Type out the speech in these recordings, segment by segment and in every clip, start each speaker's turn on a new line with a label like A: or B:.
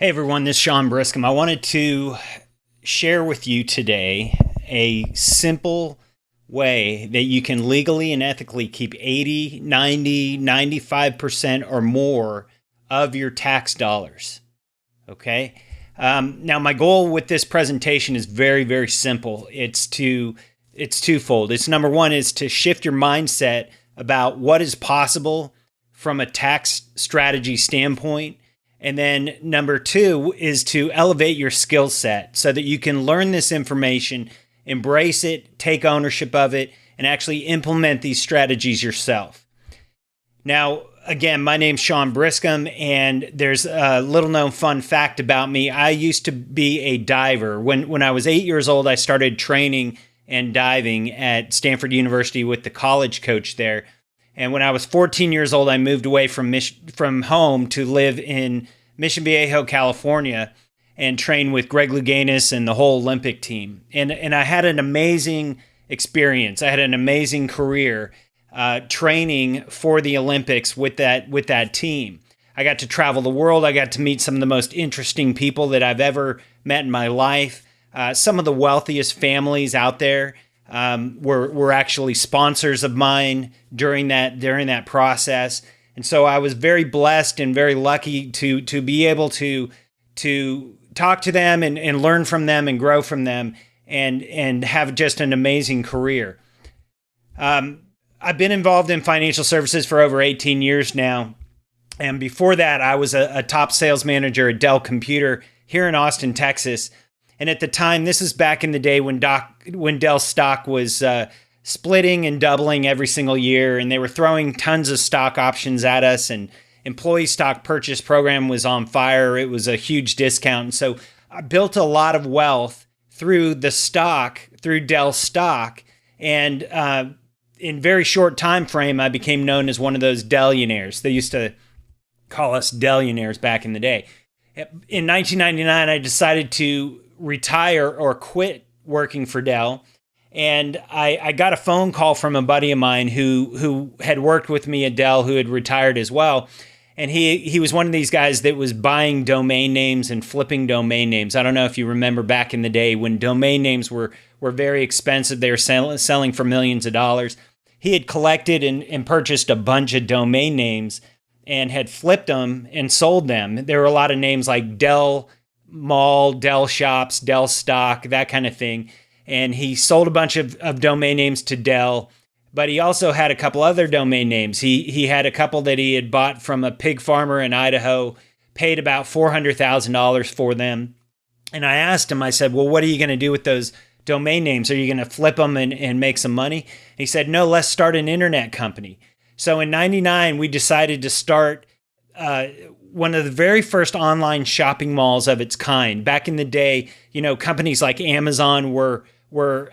A: Hey everyone, this is Sean Briscom. I wanted to share with you today a simple way that you can legally and ethically keep 80, 90, 95% or more of your tax dollars. Okay? Now, my goal with this presentation is very, very simple. It's twofold. It's number one is to shift your mindset about what is possible from a tax strategy standpoint. And then number two is to elevate your skill set so that you can learn this information, embrace it, take ownership of it, and actually implement these strategies yourself. Now, again, my name's Sean Briscom, and there's a little known fun fact about me. I used to be a diver. When I was 8 years old, I started training and diving at Stanford University with the college coach there. And when I was 14 years old, I moved away from home to live in Mission Viejo, California, and train with Greg Louganis and the whole Olympic team. And I had an amazing experience. I had an amazing career training for the Olympics with that team. I got to travel the world. I got to meet some of the most interesting people that I've ever met in my life. Some of the wealthiest families out there were actually sponsors of mine during that process. And so I was very blessed and very lucky to be able to talk to them and learn from them and grow from them and have just an amazing career. I've been involved in financial services for over 18 years now. And before that, I was a top sales manager at Dell Computer here in Austin, Texas. And at the time, this is back in the day when Dell stock was splitting and doubling every single year, and they were throwing tons of stock options at us, and employee stock purchase program was on fire. It was a huge discount. And so I built a lot of wealth through Dell stock. And in very short time frame, I became known as one of those Dellionaires. They used to call us Dellionaires back in the day. In 1999, I decided to retire or quit working for Dell. And I got a phone call from a buddy of mine who had worked with me at Dell, who had retired as well. And he was one of these guys that was buying domain names and flipping domain names. I don't know if you remember back in the day when domain names were very expensive. They were selling for millions of dollars. He had collected and purchased a bunch of domain names and had flipped them and sold them. There were a lot of names like Dell Mall, Dell Shops, Dell Stock, that kind of thing. And he sold a bunch of domain names to Dell, but he also had a couple other domain names. He had a couple that he had bought from a pig farmer in Idaho, paid about $400,000 for them. And I asked him, I said, well, what are you going to do with those domain names? Are you going to flip them and make some money? And he said, no, let's start an internet company. So in 99, we decided to start one of the very first online shopping malls of its kind. Back in the day, companies like Amazon were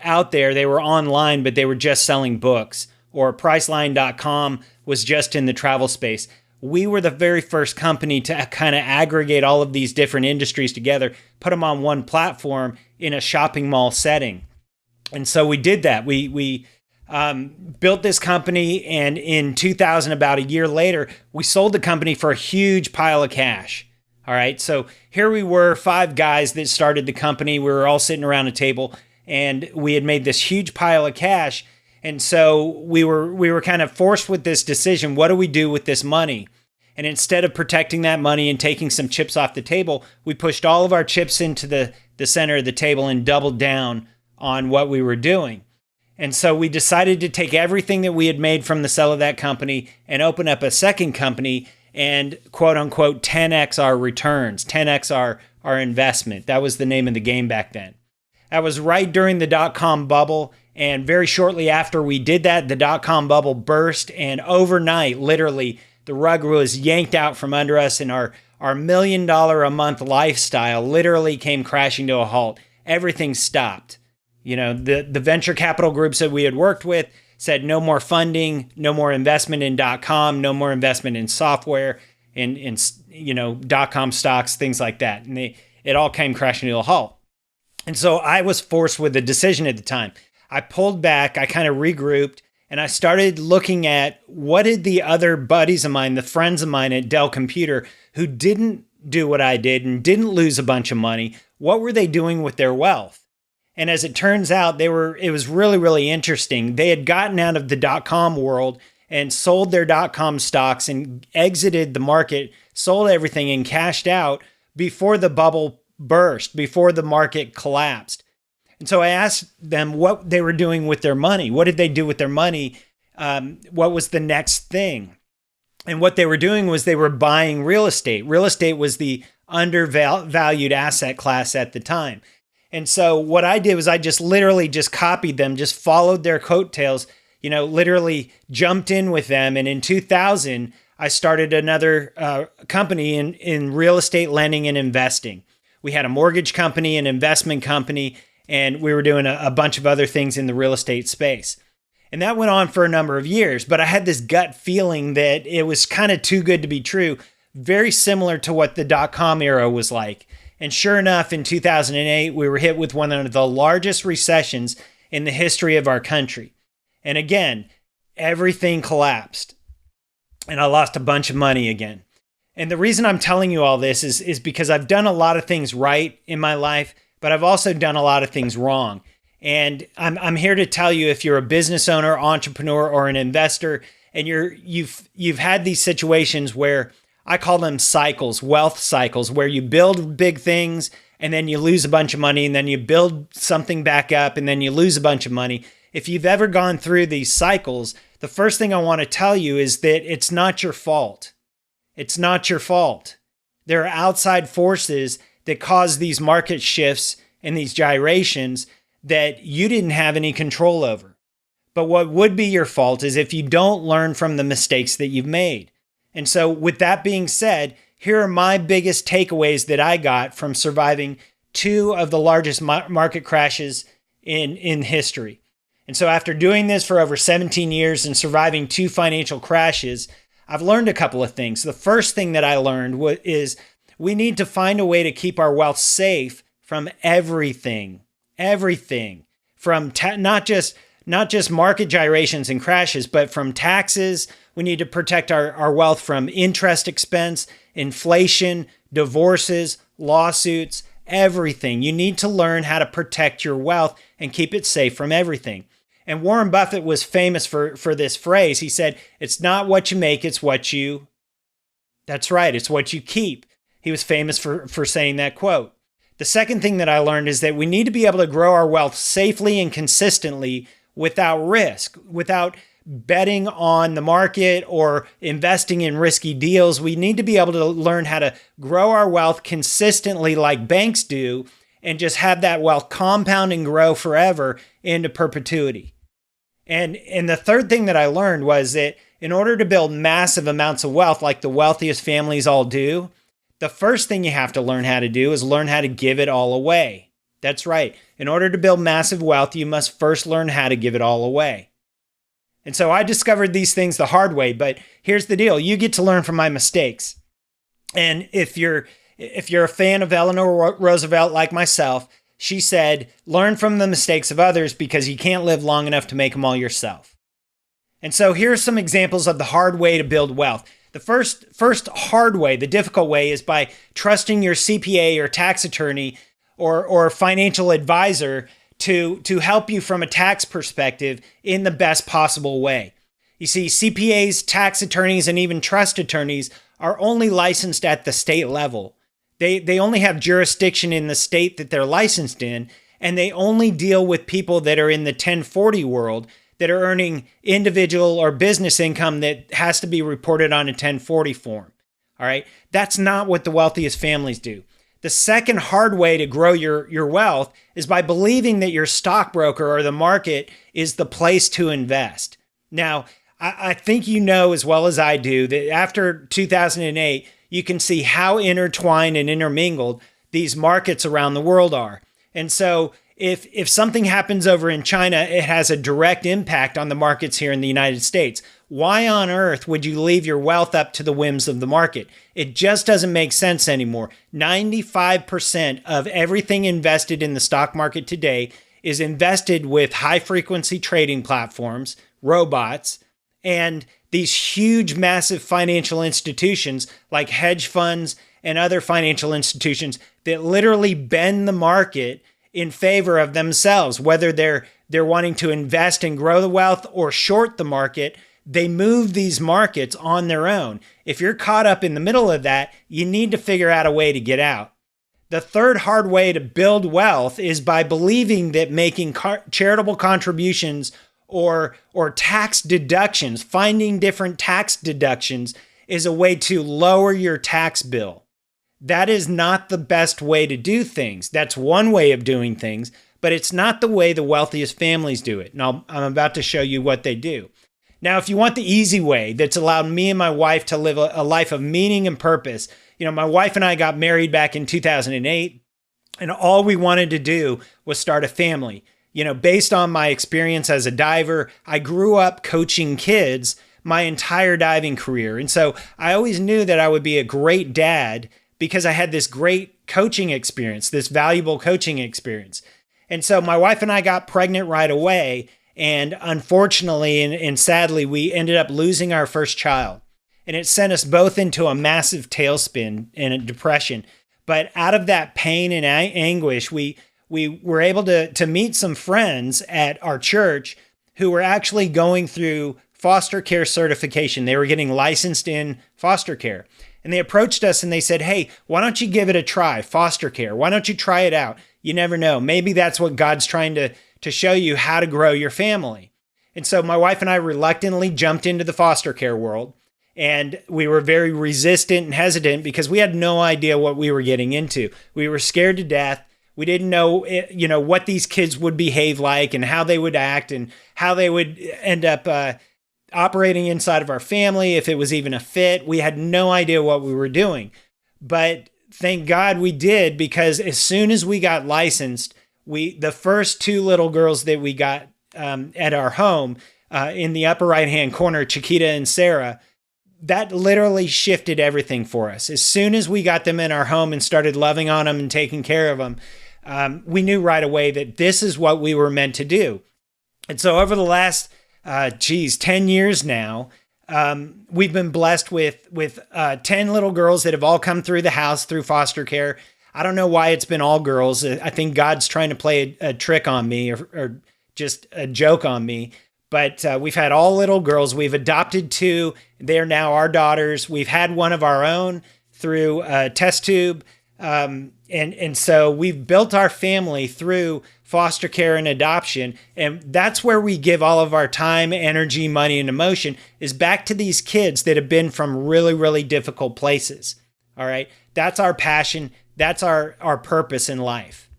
A: out there. They were online, but they were just selling books. Or Priceline.com was just in the travel space. We were the very first company to kind of aggregate all of these different industries together, put them on one platform in a shopping mall setting. And so we did that. We built this company, and in 2000, about a year later, we sold the company for a huge pile of cash. All right, so here we were, 5 guys that started the company. We were all sitting around a table, and we had made this huge pile of cash. And so we were kind of forced with this decision. What do we do with this money? And instead of protecting that money and taking some chips off the table, we pushed all of our chips into the center of the table and doubled down on what we were doing. And so we decided to take everything that we had made from the sale of that company and open up a second company and quote unquote 10x our returns, 10x our investment. That was the name of the game back then. That was right during the dot-com bubble. And very shortly after we did that, the dot-com bubble burst, and overnight, literally, the rug was yanked out from under us, and our $1 million a month lifestyle literally came crashing to a halt. Everything stopped. The venture capital groups that we had worked with said no more funding, no more investment in .com, no more investment in software, in .com stocks, things like that. And it all came crashing to a halt. And so I was forced with a decision at the time. I pulled back, I kind of regrouped, and I started looking at what did the other buddies of mine, the friends of mine at Dell Computer, who didn't do what I did and didn't lose a bunch of money, what were they doing with their wealth? And as it turns out, it was really, really interesting. They had gotten out of the dot-com world and sold their dot-com stocks and exited the market, sold everything and cashed out before the bubble burst, before the market collapsed. And so I asked them what they were doing with their money. What did they do with their money? What was the next thing? And what they were doing was they were buying real estate. Real estate was the undervalued asset class at the time. And so what I did was I just literally just copied them, just followed their coattails, literally jumped in with them. And in 2000, I started another company in real estate lending and investing. We had a mortgage company, an investment company, and we were doing a bunch of other things in the real estate space. And that went on for a number of years, but I had this gut feeling that it was kind of too good to be true, very similar to what the dot-com era was like. And sure enough, in 2008, we were hit with one of the largest recessions in the history of our country. And again, everything collapsed. And I lost a bunch of money again. And the reason I'm telling you all this is because I've done a lot of things right in my life, but I've also done a lot of things wrong. And I'm here to tell you, if you're a business owner, entrepreneur, or an investor, and you've had these situations where I call them cycles, wealth cycles, where you build big things and then you lose a bunch of money, and then you build something back up and then you lose a bunch of money. If you've ever gone through these cycles, the first thing I want to tell you is that it's not your fault. It's not your fault. There are outside forces that cause these market shifts and these gyrations that you didn't have any control over. But what would be your fault is if you don't learn from the mistakes that you've made. And so with that being said, here are my biggest takeaways that I got from surviving two of the largest market crashes in history. And so after doing this for over 17 years and surviving two financial crashes, I've learned a couple of things. The first thing that I learned is we need to find a way to keep our wealth safe from everything, from not just market gyrations and crashes, but from taxes. We need to protect our wealth from interest expense, inflation, divorces, lawsuits, everything. You need to learn how to protect your wealth and keep it safe from everything. And Warren Buffett was famous for this phrase. He said, it's not what you make, it's what you... That's right, it's what you keep. He was famous for saying that quote. The second thing that I learned is that we need to be able to grow our wealth safely and consistently without risk, without betting on the market or investing in risky deals. We need to be able to learn how to grow our wealth consistently like banks do, and just have that wealth compound and grow forever into perpetuity. And the third thing that I learned was that in order to build massive amounts of wealth like the wealthiest families all do, the first thing you have to learn how to do is learn how to give it all away. That's right. In order to build massive wealth, you must first learn how to give it all away. And so I discovered these things the hard way, but here's the deal. You get to learn from my mistakes. And if you're a fan of Eleanor Roosevelt like myself, she said, learn from the mistakes of others because you can't live long enough to make them all yourself. And so here are some examples of the hard way to build wealth. The first hard way, the difficult way, is by trusting your CPA or tax attorney or financial advisor to help you from a tax perspective in the best possible way. You see, CPAs, tax attorneys, and even trust attorneys are only licensed at the state level. They only have jurisdiction in the state that they're licensed in, and they only deal with people that are in the 1040 world that are earning individual or business income that has to be reported on a 1040 form. All right? That's not what the wealthiest families do. The second hard way to grow your wealth is by believing that your stockbroker or the market is the place to invest. Now, I think you know as well as I do that after 2008, you can see how intertwined and intermingled these markets around the world are. And so if something happens over in China, it has a direct impact on the markets here in the United States. Why on earth would you leave your wealth up to the whims of the market? It just doesn't make sense anymore. 95% of everything invested in the stock market today is invested with high-frequency trading platforms, robots, and these huge, massive financial institutions like hedge funds and other financial institutions that literally bend the market in favor of themselves, whether they're wanting to invest and grow the wealth or short the market. They move these markets on their own. If you're caught up in the middle of that, you need to figure out a way to get out. The third hard way to build wealth is by believing that making charitable contributions or tax deductions, finding different tax deductions, is a way to lower your tax bill. That is not the best way to do things. That's one way of doing things, but it's not the way the wealthiest families do it. And I'm about to show you what they do. Now, if you want the easy way that's allowed me and my wife to live a life of meaning and purpose, my wife and I got married back in 2008, and all we wanted to do was start a family. Based on my experience as a diver, I grew up coaching kids my entire diving career. And so I always knew that I would be a great dad because I had this great coaching experience, this valuable coaching experience. And so my wife and I got pregnant right away. And unfortunately and sadly, we ended up losing our first child. And it sent us both into a massive tailspin and a depression. But out of that pain and anguish, we were able to meet some friends at our church who were actually going through foster care certification. They were getting licensed in foster care. And they approached us and they said, "Hey, why don't you give it a try, foster care? Why don't you try it out? You never know. Maybe that's what God's trying to show you how to grow your family." And so my wife and I reluctantly jumped into the foster care world. And we were very resistant and hesitant because we had no idea what we were getting into. We were scared to death. We didn't know, what these kids would behave like and how they would act and how they would end up operating inside of our family, if it was even a fit. We had no idea what we were doing. But thank God we did, because as soon as we got licensed, the first two little girls that we got at our home, in the upper right-hand corner, Chiquita and Sarah, that literally shifted everything for us. As soon as we got them in our home and started loving on them and taking care of them, we knew right away that this is what we were meant to do. And so over the last, 10 years now, we've been blessed with 10 little girls that have all come through the house through foster care. I don't know why it's been all girls. I think God's trying to play a trick on me or just a joke on me. But we've had all little girls. We've adopted 2. They're now our daughters. We've had one of our own through a test tube. And so we've built our family through foster care and adoption. And that's where we give all of our time, energy, money, and emotion, is back to these kids that have been from really, really difficult places. All right. That's our passion. That's our purpose in life.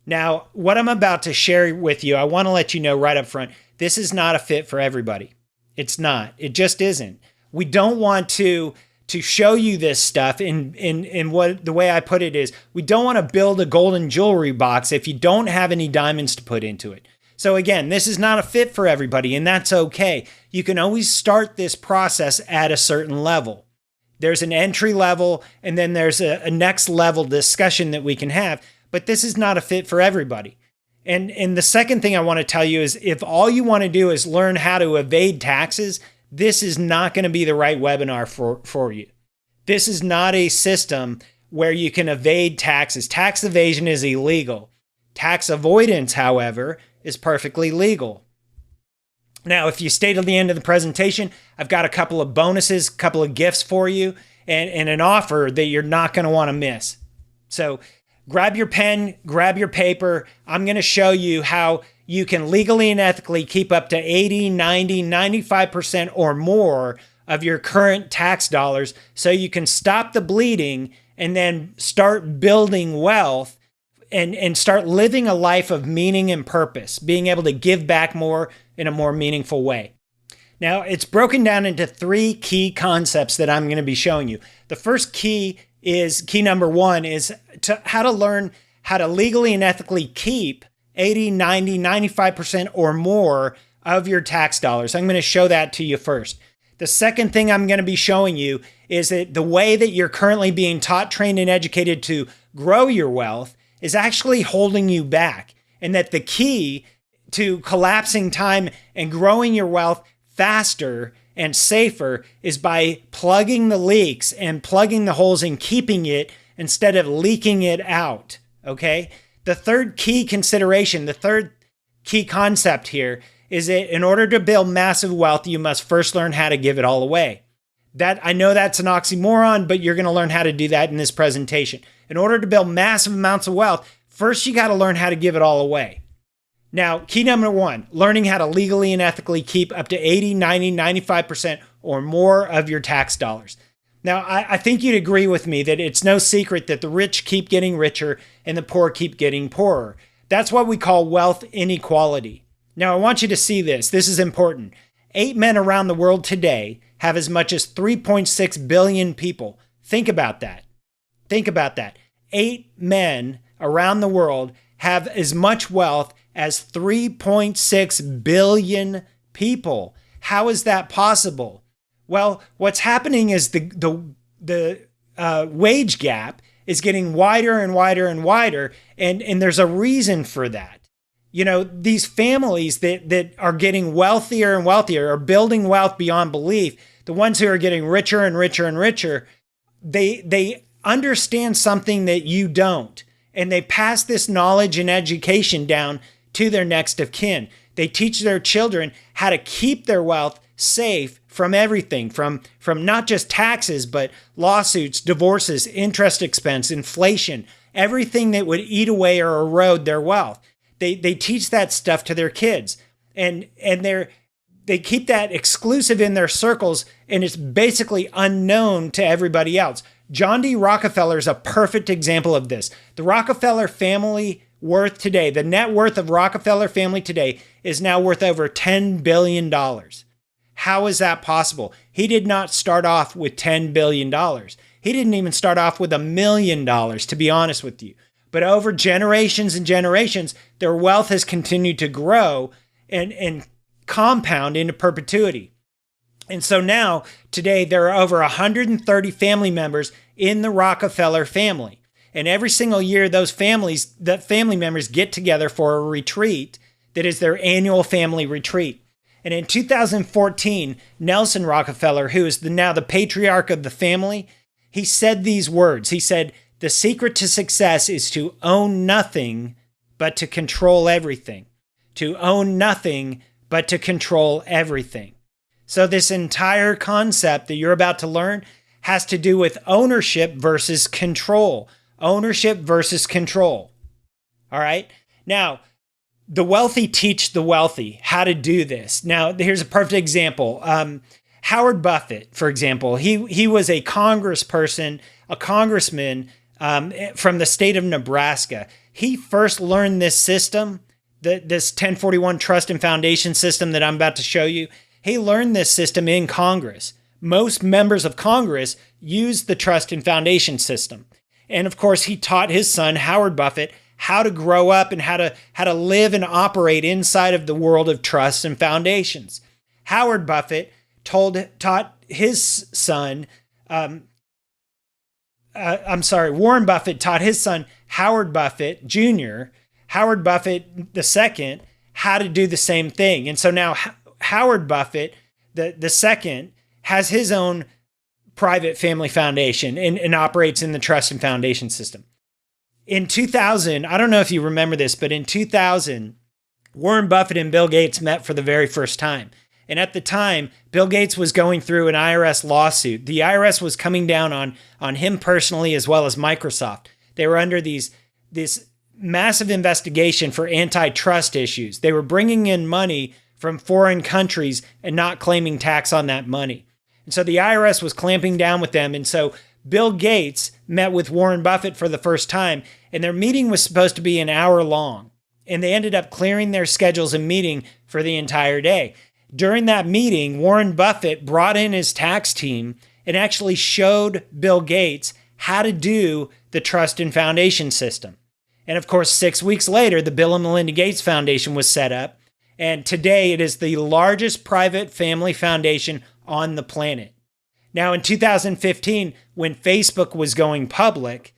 A: Now, what I'm about to share with you, I want to let you know right up front, this is not a fit for everybody. It's not. It just isn't. We don't want to show you this stuff in what the way I put it is, we don't want to build a golden jewelry box if you don't have any diamonds to put into it. So again, this is not a fit for everybody, and that's okay. You can always start this process at a certain level. There's an entry level, and then there's a next level discussion that we can have, but this is not a fit for everybody. And the second thing I want to tell you is, if all you want to do is learn how to evade taxes, this is not going to be the right webinar for you. This is not a system where you can evade taxes. Tax evasion is illegal. Tax avoidance, however, is perfectly legal. Now, if you stay till the end of the presentation, I've got a couple of bonuses, a couple of gifts for you, and an offer that you're not going to want to miss. So grab your pen, grab your paper. I'm going to show you how you can legally and ethically keep up to 80, 90, 95% or more of your current tax dollars so you can stop the bleeding and then start building wealth and start living a life of meaning and purpose, being able to give back more in a more meaningful way. Now, it's broken down into 3 key concepts that I'm going to be showing you. The first key number 1 is how to learn how to legally and ethically keep 80, 90, 95% or more of your tax dollars. I'm going to show that to you first. The second thing I'm going to be showing you is that the way that you're currently being taught, trained, and educated to grow your wealth is actually holding you back, and that the key to collapsing time and growing your wealth faster and safer is by plugging the leaks and plugging the holes and keeping it instead of leaking it out. Okay? The third key consideration, the third key concept here is that in order to build massive wealth, you must first learn how to give it all away. That, I know that's an oxymoron, but you're going to learn how to do that in this presentation. In order to build massive amounts of wealth, first you got to learn how to give it all away. Now, key number one, learning how to legally and ethically keep up to 80, 90, 95% or more of your tax dollars. Now, I think you'd agree with me that it's no secret that the rich keep getting richer and the poor keep getting poorer. That's what we call wealth inequality. Now, I want you to see this. This is important. 8 men around the world today have as much as 3.6 billion people. Think about that. Think about that. 8 men around the world have as much wealth as 3.6 billion people. How is that possible? Well, what's happening is the wage gap is getting wider and wider and wider, and there's a reason for that. You know, these families that are getting wealthier and wealthier, are building wealth beyond belief, the ones who are getting richer and richer and richer, they understand something that you don't. And they pass this knowledge and education down to their next of kin. They teach their children how to keep their wealth safe from everything, from not just taxes, but lawsuits, divorces, interest expense, inflation, everything that would eat away or erode their wealth. They teach that stuff to their kids, and they keep that exclusive in their circles, and it's basically unknown to everybody else. John D. Rockefeller is a perfect example of this. The Rockefeller family worth today, the net worth of Rockefeller family today is now worth over $10 billion. How is that possible? He did not start off with $10 billion. He didn't even start off with $1 million, to be honest with you. But over generations and generations, their wealth has continued to grow and compound into perpetuity. And so now, today, there are over 130 family members in the Rockefeller family. And every single year, the family members get together for a retreat that is their annual family retreat. And in 2014, Nelson Rockefeller, who is now the patriarch of the family, he said these words. He said, "The secret to success is to own nothing, but to control everything. To own nothing, but to control everything." So this entire concept that you're about to learn has to do with ownership versus control. Ownership versus control. All right? Now, the wealthy teach the wealthy how to do this. Now, here's a perfect example. Howard Buffett, for example, he was a congressperson, a congressman from the state of Nebraska. He first learned this system, this 1041 trust and foundation system that I'm about to show you. He learned this system in Congress. Most members of Congress use the trust and foundation system. And of course, he taught his son, Howard Buffett, how to grow up and how to live and operate inside of the world of trusts and foundations. Howard Buffett taught his son, Warren Buffett taught his son, Howard Buffett Jr., Howard Buffett II, how to do the same thing. And so now Howard Buffett, the second, has his own private family foundation and operates in the trust and foundation system. In 2000, I don't know if you remember this, but in 2000, Warren Buffett and Bill Gates met for the very first time. And at the time, Bill Gates was going through an IRS lawsuit. The IRS was coming down on him personally as well as Microsoft. They were under this massive investigation for antitrust issues. They were bringing in money from foreign countries and not claiming tax on that money. And so the IRS was clamping down with them. And so Bill Gates met with Warren Buffett for the first time, and their meeting was supposed to be an hour long. And they ended up clearing their schedules and meeting for the entire day. During that meeting, Warren Buffett brought in his tax team and actually showed Bill Gates how to do the trust and foundation system. And of course, 6 weeks later, the Bill and Melinda Gates Foundation was set up. And today it is the largest private family foundation on the planet. Now, in 2015, when Facebook was going public,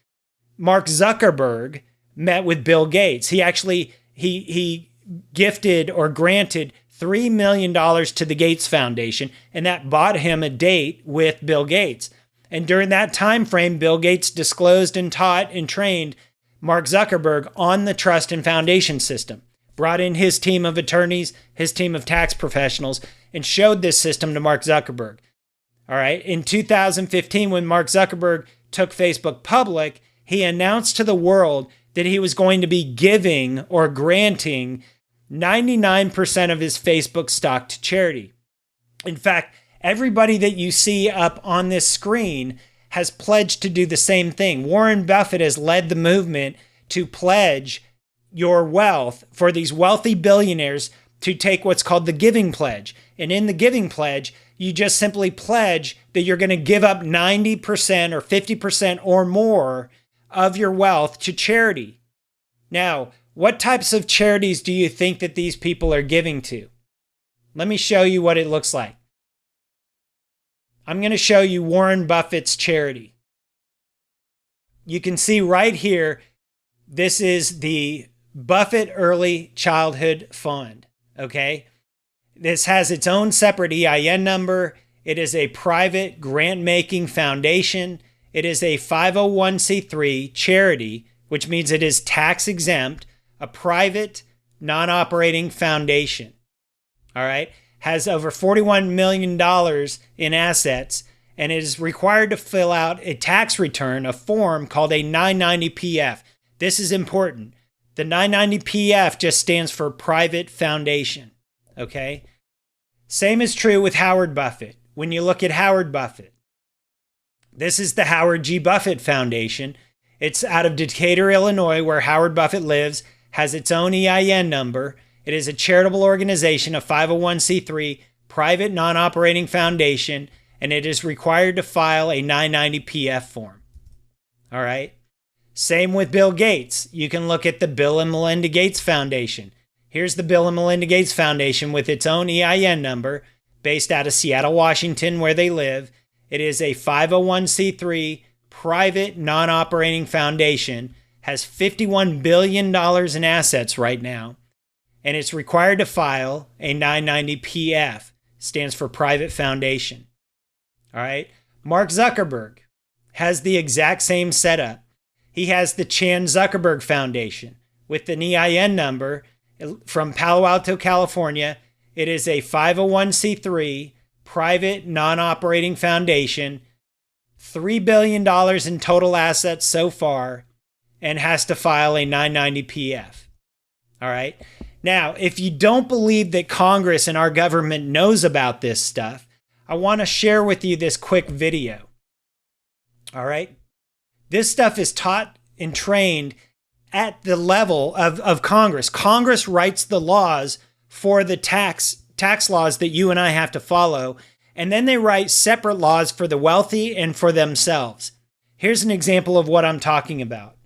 A: Mark Zuckerberg met with Bill Gates. He gifted or granted $3 million to the Gates Foundation, and that bought him a date with Bill Gates. And during that time frame, Bill Gates disclosed and taught and trained Mark Zuckerberg on the trust and foundation system, brought in his team of attorneys, his team of tax professionals, and showed this system to Mark Zuckerberg. All right. In 2015, when Mark Zuckerberg took Facebook public, he announced to the world that he was going to be giving or granting 99% of his Facebook stock to charity. In fact, everybody that you see up on this screen has pledged to do the same thing. Warren Buffett has led the movement to pledge your wealth for these wealthy billionaires to take what's called the Giving Pledge. And in the Giving Pledge, you just simply pledge that you're going to give up 90% or 50% or more of your wealth to charity. Now, what types of charities do you think that these people are giving to? Let me show you what it looks like. I'm going to show you Warren Buffett's charity. You can see right here, this is the Buffett Early Childhood Fund, okay? This has its own separate EIN number. It is a private grant-making foundation. It is a 501c3 charity, which means it is tax-exempt, a private, non-operating foundation, all right? Has over $41 million in assets, and it is required to fill out a tax return, a form called a 990-PF. This is important. The 990-PF just stands for Private Foundation, okay? Same is true with Howard Buffett. When you look at Howard Buffett, this is the Howard G. Buffett Foundation. It's out of Decatur, Illinois, where Howard Buffett lives, has its own EIN number. It is a charitable organization, a 501c3, private non-operating foundation, and it is required to file a 990-PF form. All right? Same with Bill Gates. You can look at the Bill and Melinda Gates Foundation. Here's the Bill and Melinda Gates Foundation with its own EIN number, based out of Seattle, Washington, where they live. It is a 501c3, private non-operating foundation, has $51 billion in assets right now, and it's required to file a 990-PF, stands for Private Foundation. All right. Mark Zuckerberg has the exact same setup. He has the Chan Zuckerberg Foundation with an EIN number from Palo Alto, California. It is a 501c3, private non-operating foundation, $3 billion in total assets so far, and has to file a 990-PF. All right. Now, if you don't believe that Congress and our government knows about this stuff, I want to share with you this quick video. All right. This stuff is taught and trained at the level of Congress. Congress writes the laws for the tax laws that you and I have to follow, and then they write separate laws for the wealthy and for themselves. Here's an example of what I'm talking about.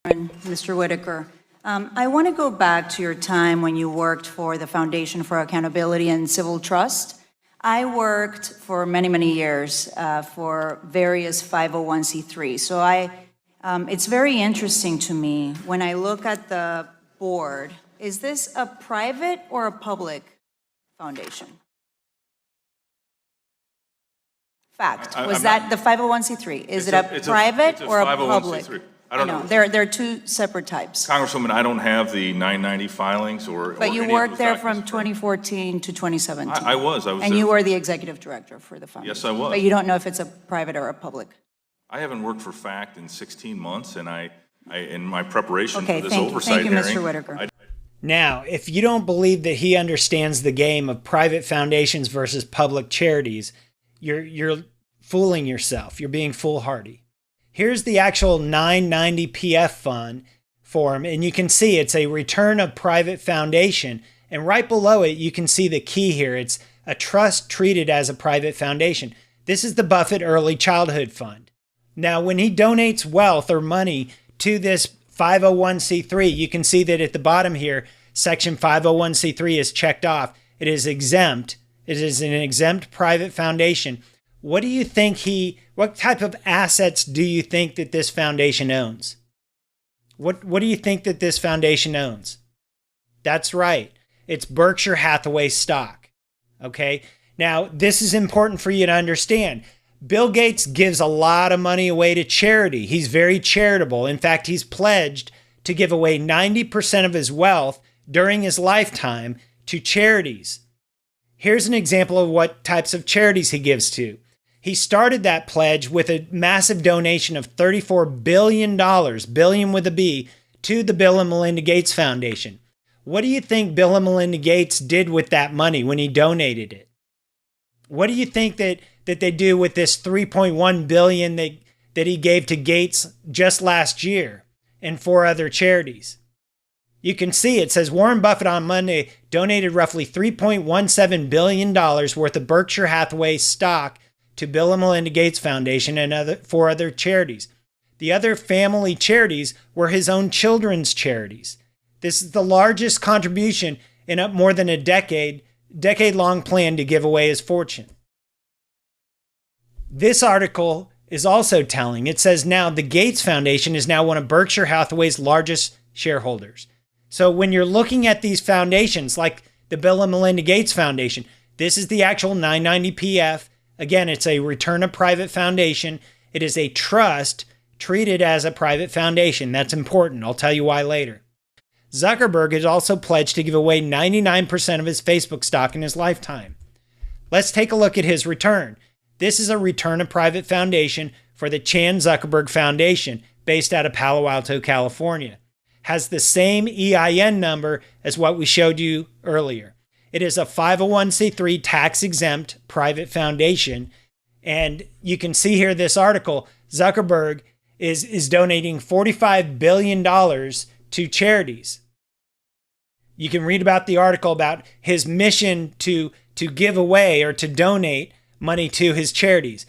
B: Mr. Whitaker, I want to go back to your time when you worked for the Foundation for Accountability and Civil Trust. I worked for many, many years for various 501c3. So it's very interesting to me when I look at the board. Is this a private or a public foundation? Fact. Was that the 501c3? Is it a private or a public?
C: I don't know.
B: There are two separate types.
C: Congresswoman, I don't have the 990 filings or.
B: But you worked there from 2014 to 2017.
C: I was.
B: And you were the executive director for the foundation.
C: Yes, I was.
B: But you don't know if it's a private or a public.
C: I haven't worked for FACT in 16 months, and I in my preparation for this
B: thank
C: oversight
B: you,
C: hearing.
B: Mr. Whitaker.
A: Now, if you don't believe that he understands the game of private foundations versus public charities, you're fooling yourself. You're being foolhardy. Here's the actual 990-PF fund form, and you can see it's a return of private foundation. And right below it, you can see the key here. It's a trust treated as a private foundation. This is the Buffett Early Childhood Fund. Now, when he donates wealth or money to this 501c3, you can see that at the bottom here, section 501c3 is checked off. It is exempt. It is an exempt private foundation. What do you think what type of assets do you think that this foundation owns? What do you think that this foundation owns? That's right. It's Berkshire Hathaway stock. Okay? Now, this is important for you to understand. Bill Gates gives a lot of money away to charity. He's very charitable. In fact, he's pledged to give away 90% of his wealth during his lifetime to charities. Here's an example of what types of charities he gives to. He started that pledge with a massive donation of $34 billion, billion with a B, to the Bill and Melinda Gates Foundation. What do you think Bill and Melinda Gates did with that money when he donated it? What do you think that they do with this $3.1 billion that he gave to Gates just last year and 4 other charities? You can see it says Warren Buffett on Monday donated roughly $3.17 billion worth of Berkshire Hathaway stock to Bill and Melinda Gates Foundation and 4 other charities. The other family charities were his own children's charities. This is the largest contribution in more than a decade-long plan to give away his fortune. This article is also telling. It says now the Gates Foundation is now one of Berkshire Hathaway's largest shareholders. So when you're looking at these foundations, like the Bill and Melinda Gates Foundation, this is the actual 990PF. Again, it's a return of private foundation. It is a trust treated as a private foundation. That's important. I'll tell you why later. Zuckerberg has also pledged to give away 99% of his Facebook stock in his lifetime. Let's take a look at his return. This is a return of private foundation for the Chan Zuckerberg Foundation, based out of Palo Alto, California. Has the same EIN number as what we showed you earlier. It is a 501c3 tax-exempt private foundation. And you can see here this article, Zuckerberg is donating $45 billion to charities. You can read about the article about his mission to give away or to donate money to his charities.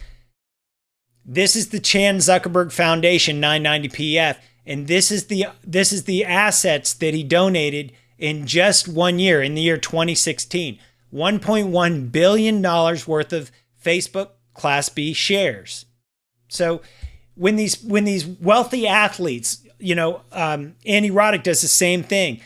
A: This is the Chan Zuckerberg Foundation 990PF, and this is the assets that he donated in just 1 year, in the year 2016. $1.1 billion worth of Facebook Class B shares. So when these wealthy athletes, Andy Roddick does the same thing.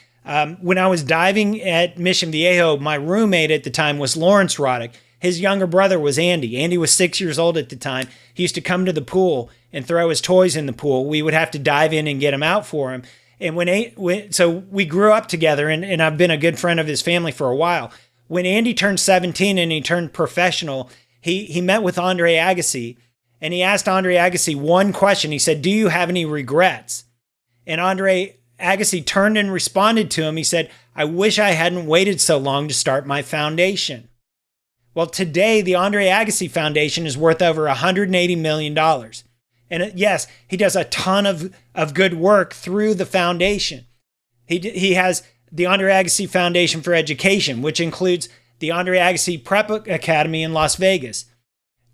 A: When I was diving at Mission Viejo, my roommate at the time was Lawrence Roddick. His younger brother was Andy. Andy was 6 years old at the time. He used to come to the pool and throw his toys in the pool. We would have to dive in and get them out for him. And so we grew up together, and I've been a good friend of his family for a while. When Andy turned 17 and he turned professional, he met with Andre Agassi, and he asked Andre Agassi one question. He said, "Do you have any regrets?" And Andre Agassi turned and responded to him. He said, "I wish I hadn't waited so long to start my foundation." Well, today, the Andre Agassi Foundation is worth over $180 million. And yes, he does a ton of good work through the foundation. He has the Andre Agassi Foundation for Education, which includes the Andre Agassi Prep Academy in Las Vegas.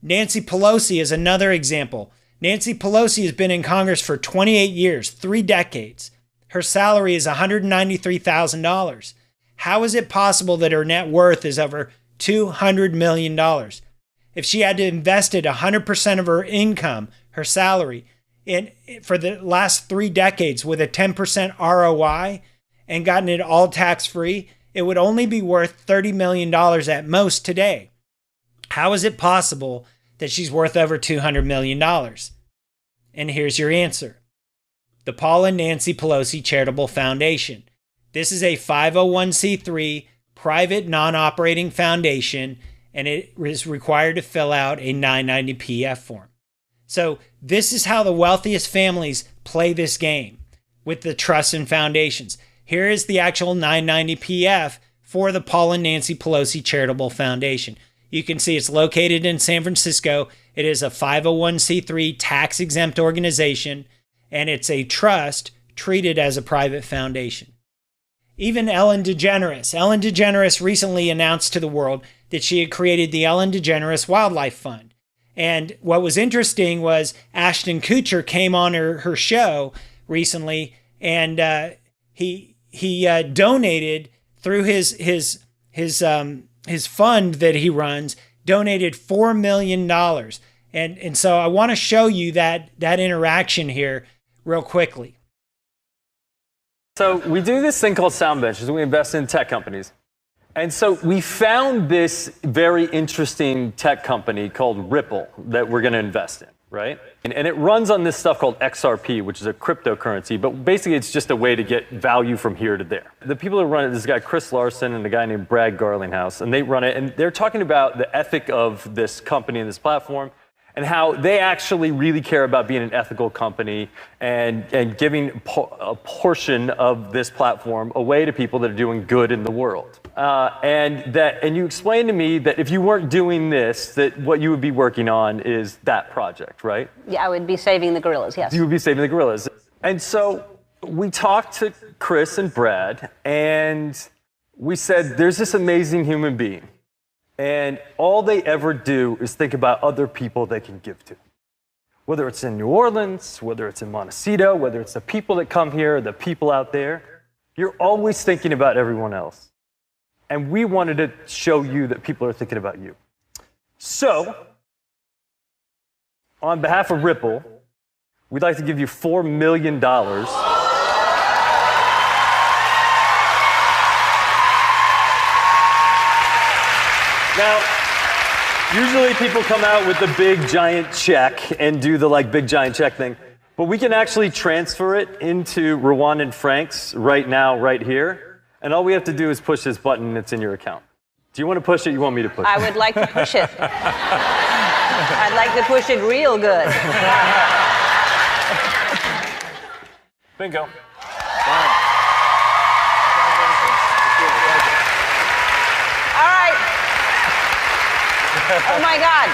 A: Nancy Pelosi is another example. Nancy Pelosi has been in Congress for 28 years, 3 decades. Her salary is $193,000. How is it possible that her net worth is over $200 million? If she had invested 100% of her income, her salary, for the last 3 decades with a 10% ROI and gotten it all tax-free, it would only be worth $30 million at most today. How is it possible that she's worth over $200 million? And here's your answer. The Paul and Nancy Pelosi Charitable Foundation. This is a 501c3 private non-operating foundation, and it is required to fill out a 990PF form. So this is how the wealthiest families play this game with the trusts and foundations. Here is the actual 990PF for the Paul and Nancy Pelosi Charitable Foundation. You can see it's located in San Francisco. It is a 501c3 tax-exempt organization, and it's a trust treated as a private foundation. Even Ellen DeGeneres. Ellen DeGeneres recently announced to the world that she had created the Ellen DeGeneres Wildlife Fund. And what was interesting was Ashton Kutcher came on her show recently, and he donated through his fund that he runs, donated $4 million. And so I want to show you that interaction here real quickly.
D: So we do this thing called Soundbench, is we invest in tech companies. And so we found this very interesting tech company called Ripple that we're going to invest in, right? And it runs on this stuff called XRP, which is a cryptocurrency, but basically it's just a way to get value from here to there. The people who run it, this guy Chris Larson and a guy named Brad Garlinghouse, and they run it, and they're talking about the ethic of this company and this platform, and how they actually really care about being an ethical company and giving a portion of this platform away to people that are doing good in the world. And you explained to me that if you weren't doing this, that what you would be working on is that project, right?
E: Yeah, I would be saving the gorillas, yes.
D: You would be saving the gorillas. And so we talked to Chris and Brad, and we said, there's this amazing human being. And all they ever do is think about other people they can give to. Whether it's in New Orleans, whether it's in Montecito, whether it's the people that come here, the people out there, you're always thinking about everyone else. And we wanted to show you that people are thinking about you. So, on behalf of Ripple, we'd like to give you $4 million. Now, usually people come out with the big giant check and do the big giant check thing, but we can actually transfer it into Rwandan francs right now, right here, and all we have to do is push this button and it's in your account. Do you want to push it? You want me to push it?
E: I would like to push it. I'd like to push it real good.
D: Bingo.
E: Oh my God.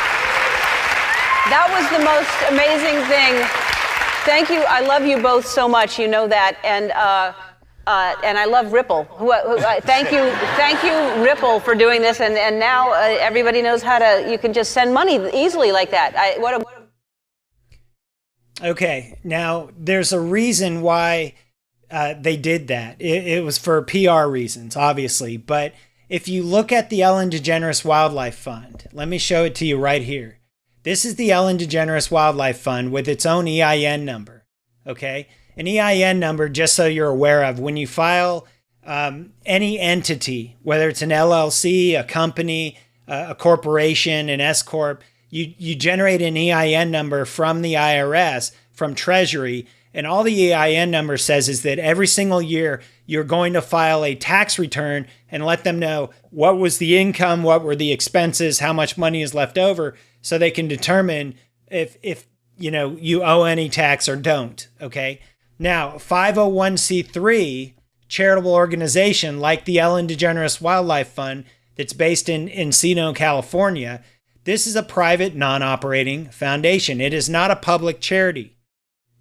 E: That was the most amazing thing. Thank you. I love you both so much. You know that. And I love Ripple. Thank you, Ripple, for doing this. And now everybody knows you can just send money easily like that.
A: Okay. Now, there's a reason why they did that. It was for PR reasons, obviously. But if you look at the Ellen DeGeneres Wildlife Fund, let me show it to you right here. This is the Ellen DeGeneres Wildlife Fund with its own EIN number, okay? An EIN number, just so you're aware of, when you file any entity, whether it's an LLC, a company, a corporation, an S-Corp, you generate an EIN number from the IRS, from Treasury, and all the EIN number says is that every single year you're going to file a tax return and let them know what was the income, what were the expenses, how much money is left over, so they can determine if you owe any tax or don't, okay? Now, 501c3 charitable organization like the Ellen DeGeneres Wildlife Fund that's based in Encino, California, this is a private non-operating foundation. It is not a public charity.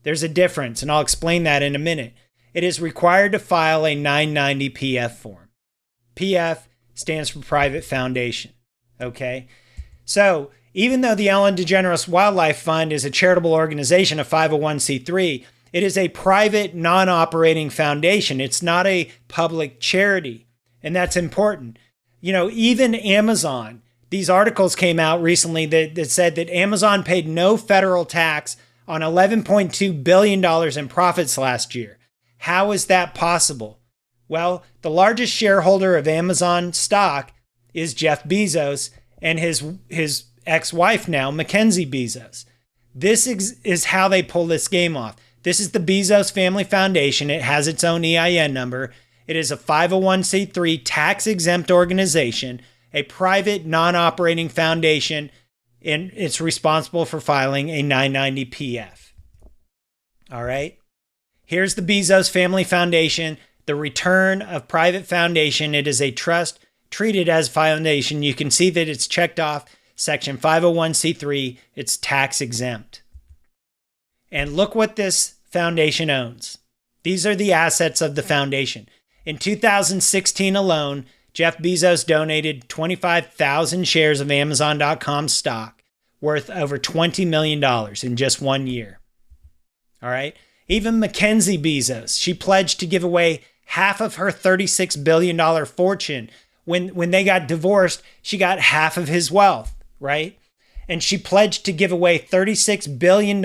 A: There's a difference, and I'll explain that in a minute. It is required to file a 990 PF form. PF stands for private foundation, okay? So even though the Ellen DeGeneres Wildlife Fund is a charitable organization, a 501c3, it is a private non-operating foundation. It's not a public charity, and that's important. Even Amazon, these articles came out recently that said that Amazon paid no federal tax on $11.2 billion in profits last year. How is that possible? Well, the largest shareholder of Amazon stock is Jeff Bezos and his ex-wife now, Mackenzie Bezos. This is how they pull this game off. This is the Bezos Family Foundation. It has its own EIN number. It is a 501c3 tax-exempt organization, a private non-operating foundation, and it's responsible for filing a 990 PF. All right. Here's the Bezos Family Foundation, the return of private foundation. It is a trust treated as foundation. You can see that it's checked off section 501c3. It's tax exempt. And look what this foundation owns. These are the assets of the foundation. In 2016 alone, Jeff Bezos donated 25,000 shares of Amazon.com stock worth over $20 million in just 1 year. All right. Even Mackenzie Bezos, she pledged to give away half of her $36 billion fortune. When they got divorced, she got half of his wealth, right? And she pledged to give away $36 billion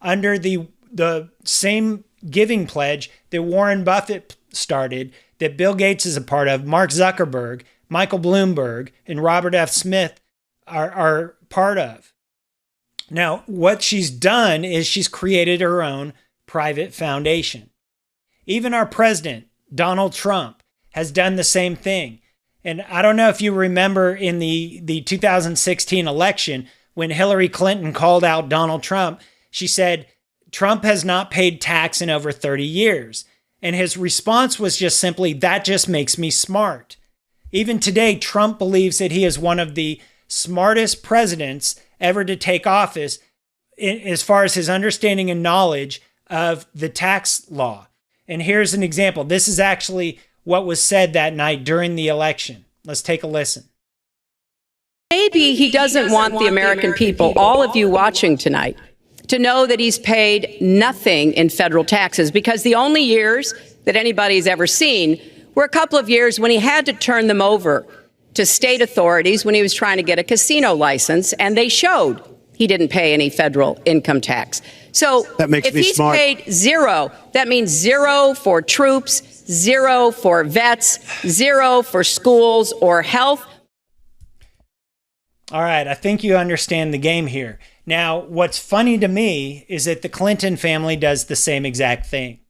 A: under the same giving pledge that Warren Buffett started, that Bill Gates is a part of, Mark Zuckerberg, Michael Bloomberg, and Robert F. Smith are part of. Now, what she's done is she's created her own private foundation. Even our president, Donald Trump, has done the same thing. And I don't know if you remember in the 2016 election when Hillary Clinton called out Donald Trump, she said, Trump has not paid tax in over 30 years. And his response was just simply, that just makes me smart. Even today, Trump believes that he is one of the smartest presidents ever to take office as far as his understanding and knowledge of the tax law. And here's an example. This is actually what was said that night during the election. Let's take a listen.
F: Maybe he doesn't want the American people, all of you watching tonight, to know that he's paid nothing in federal taxes, because the only years that anybody's ever seen were a couple of years when he had to turn them over to state authorities when he was trying to get a casino license, and they showed he didn't pay any federal income tax. So if he's paid zero, that means zero for troops, zero for vets, zero for schools or health.
A: All right, I think you understand the game here. Now, what's funny to me is that the Clinton family does the same exact thing.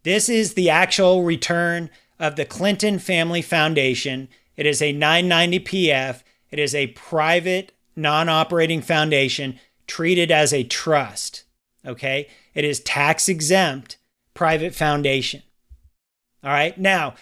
A: This is the actual return of the Clinton Family Foundation. It is a 990 PF. It is a private, non-operating foundation treated as a trust. Okay? It is tax exempt private foundation. All right? Now,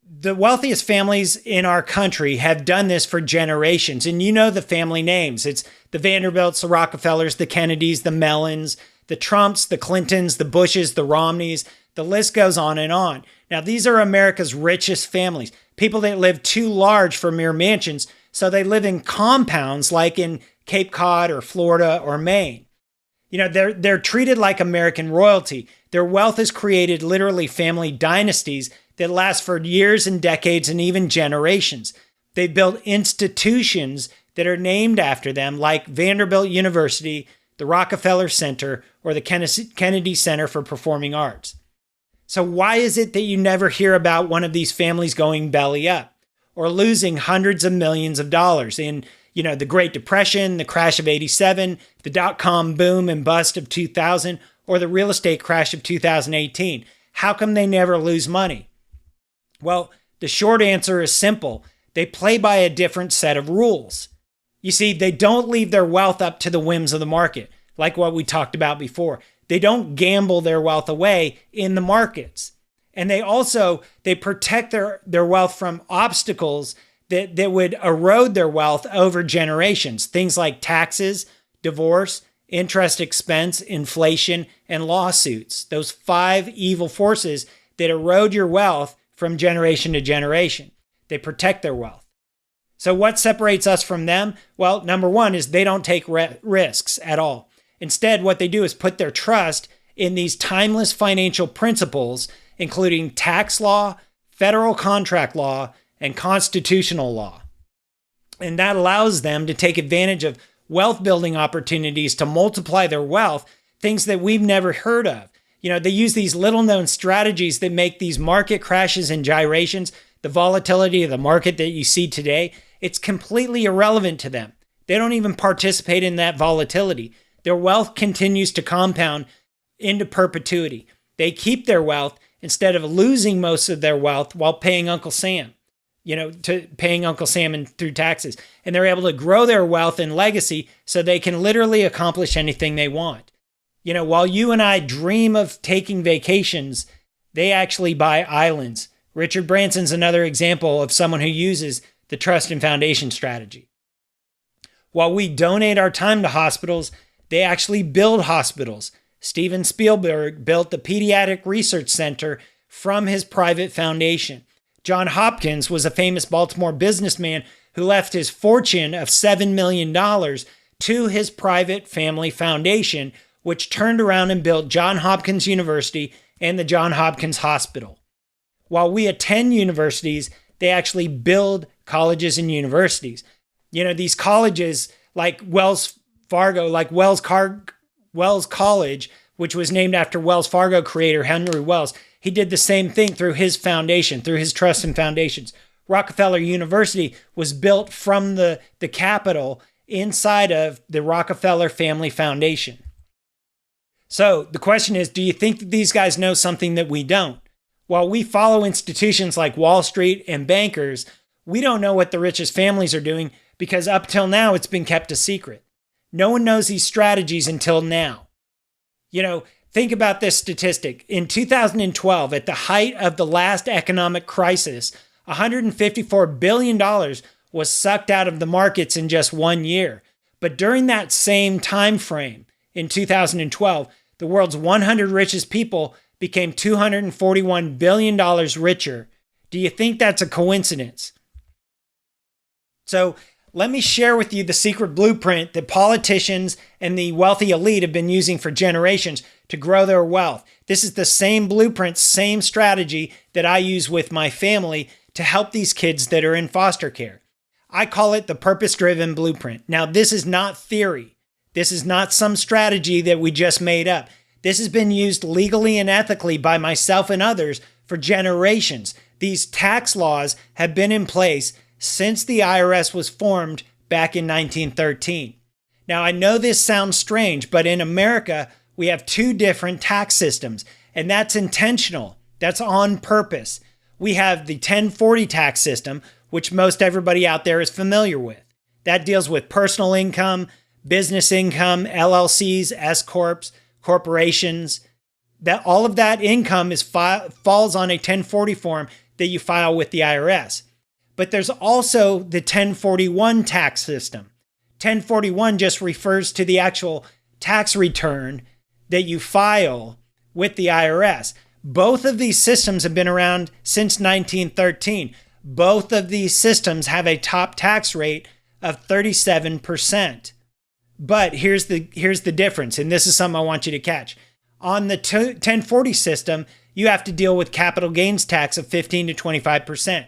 A: the wealthiest families in our country have done this for generations. And you know the family names. It's the Vanderbilts, the Rockefellers, the Kennedys, the Mellons, the Trumps, the Clintons, the Bushes, the Romneys. The list goes on and on. Now, these are America's richest families. People that live too large for mere mansions, so they live in compounds like in Cape Cod or Florida or Maine. You know, they're treated like American royalty. Their wealth has created literally family dynasties that last for years and decades and even generations. They built institutions that are named after them, like Vanderbilt University, the Rockefeller Center, or the Kennedy Center for Performing Arts. So why is it that you never hear about one of these families going belly up or losing hundreds of millions of dollars in, the Great Depression, the crash of '87, the dot-com boom and bust of 2000, or the real estate crash of 2018? How come they never lose money? Well, the short answer is simple. They play by a different set of rules. You see, they don't leave their wealth up to the whims of the market, like what we talked about before. They don't gamble their wealth away in the markets. And they protect their wealth from obstacles that would erode their wealth over generations. Things like taxes, divorce, interest expense, inflation, and lawsuits. Those 5 evil forces that erode your wealth from generation to generation. They protect their wealth. So what separates us from them? Well, number one is they don't take risks at all. Instead, what they do is put their trust in these timeless financial principles, including tax law, federal contract law, and constitutional law. And that allows them to take advantage of wealth building opportunities to multiply their wealth, things that we've never heard of. They use these little known strategies that make these market crashes and gyrations, the volatility of the market that you see today, it's completely irrelevant to them. They don't even participate in that volatility. Their wealth continues to compound into perpetuity. They keep their wealth instead of losing most of their wealth while paying Uncle Sam, paying Uncle Sam through taxes. And they're able to grow their wealth and legacy so they can literally accomplish anything they want. While you and I dream of taking vacations, they actually buy islands. Richard Branson's another example of someone who uses the trust and foundation strategy. While we donate our time to hospitals, they actually build hospitals. Steven Spielberg built the Pediatric Research Center from his private foundation. John Hopkins was a famous Baltimore businessman who left his fortune of $7 million to his private family foundation, which turned around and built Johns Hopkins University and the Johns Hopkins Hospital. While we attend universities, they actually build colleges and universities. These colleges like Wells Fargo, like Wells College, which was named after Wells Fargo creator Henry Wells. He did the same thing through his foundation, through his trust and foundations. Rockefeller University was built from the capital inside of the Rockefeller Family Foundation. So the question is, do you think that these guys know something that we don't? While we follow institutions like Wall Street and bankers, we don't know what the richest families are doing because up till now, it's been kept a secret. No one knows these strategies until now. Think about this statistic. In 2012, at the height of the last economic crisis, $154 billion was sucked out of the markets in just 1 year. But during that same time frame, in 2012, the world's 100 richest people became $241 billion richer. Do you think that's a coincidence? So let me share with you the secret blueprint that politicians and the wealthy elite have been using for generations to grow their wealth. This is the same blueprint, same strategy that I use with my family to help these kids that are in foster care. I call it the purpose-driven blueprint. Now, this is not theory. This is not some strategy that we just made up. This has been used legally and ethically by myself and others for generations. These tax laws have been in place since the IRS was formed back in 1913. Now, I know this sounds strange, but in America, we have two different tax systems, and that's intentional. That's on purpose. We have the 1040 tax system, which most everybody out there is familiar with. That deals with personal income, business income, LLCs, S-corps, corporations. That all of that income falls on a 1040 form that you file with the IRS. But there's also the 1041 tax system. 1041 just refers to the actual tax return that you file with the IRS. Both of these systems have been around since 1913. Both of these systems have a top tax rate of 37%. But here's the difference, and this is something I want you to catch. On the 1040 system, you have to deal with capital gains tax of 15 to 25%.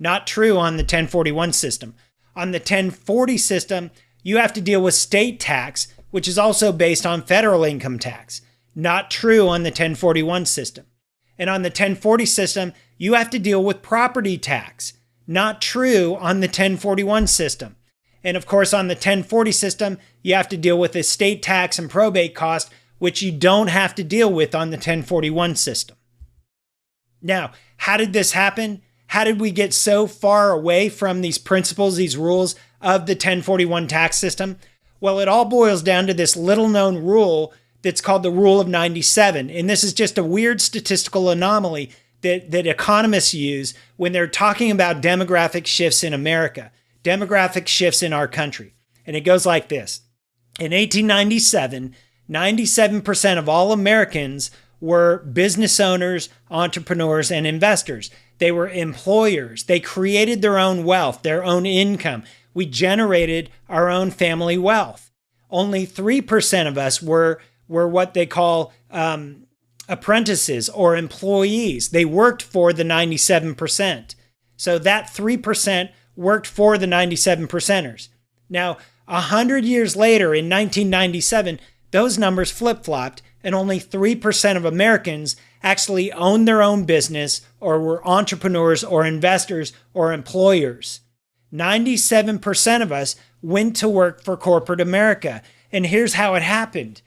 A: Not true on the 1041 system. On the 1040 system, you have to deal with state tax, which is also based on federal income tax. Not true on the 1041 system. And on the 1040 system, you have to deal with property tax. Not true on the 1041 system. And of course, on the 1040 system, you have to deal with estate tax and probate cost, which you don't have to deal with on the 1041 system. Now, how did this happen? How did we get so far away from these principles, these rules of the 1041 tax system? Well, it all boils down to this little known rule that's called the Rule of 97. And this is just a weird statistical anomaly that economists use when they're talking about demographic shifts in America, demographic shifts in our country. And it goes like this. In 1897, 97% of all Americans were business owners, entrepreneurs, and investors. They were employers. They created their own wealth, their own income. We generated our own family wealth. Only 3% of us were what they call apprentices or employees. They worked for the 97%. So that 3% worked for the 97%ers. Now, 100 years later, in 1997, those numbers flip-flopped, and only 3% of Americans actually owned their own business or were entrepreneurs or investors or employers. 97% of us went to work for corporate America. And here's how it happened.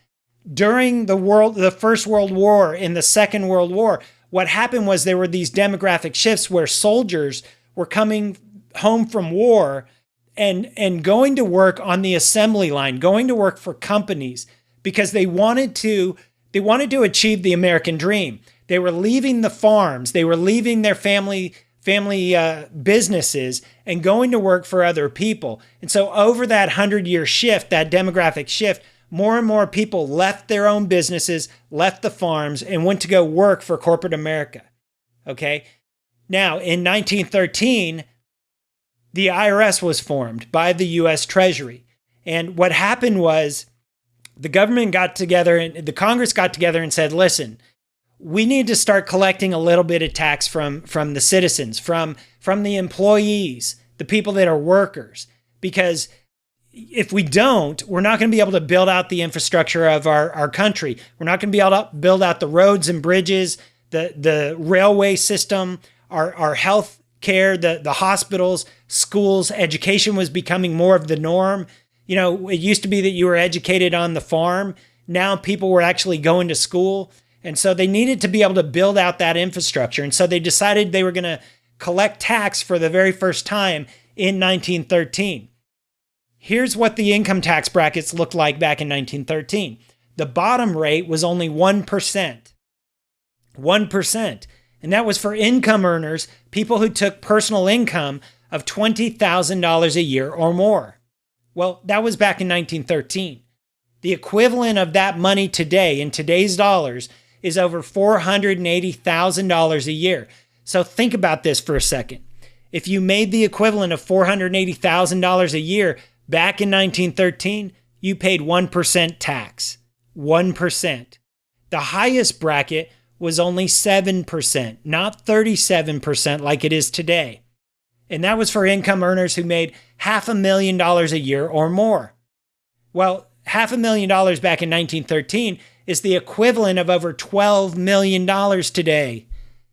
A: During the First World War and the Second World War, what happened was there were these demographic shifts where soldiers were coming home from war and going to work on the assembly line, going to work for companies because they wanted to achieve the American dream. They were leaving the farms, they were leaving their family businesses and going to work for other people. And so over that 100-year shift, that demographic shift, more and more people left their own businesses, left the farms, and went to go work for corporate America. Okay? Now, in 1913, the IRS was formed by the U.S. Treasury. And what happened was the government got together and the Congress got together and said, listen, we need to start collecting a little bit of tax from the citizens, from the employees, the people that are workers, because if we don't, we're not going to be able to build out the infrastructure of our country. We're not going to be able to build out the roads and bridges, the railway system, our health care, the hospitals, schools, education was becoming more of the norm. You know, it used to be that you were educated on the farm. Now people were actually going to school. And so they needed to be able to build out that infrastructure. And so they decided they were going to collect tax for the very first time in 1913. Here's what the income tax brackets looked like back in 1913. The bottom rate was only 1%. 1%. And that was for income earners, people who took personal income of $20,000 a year or more. Well, that was back in 1913. The equivalent of that money today, in today's dollars, is over $480,000 a year. So think about this for a second. If you made the equivalent of $480,000 a year back in 1913, you paid 1% tax. 1%. The highest bracket was only 7%, not 37% like it is today. And that was for income earners who made $500,000 a year or more. Well, $500,000 back in 1913 is the equivalent of over $12 million today.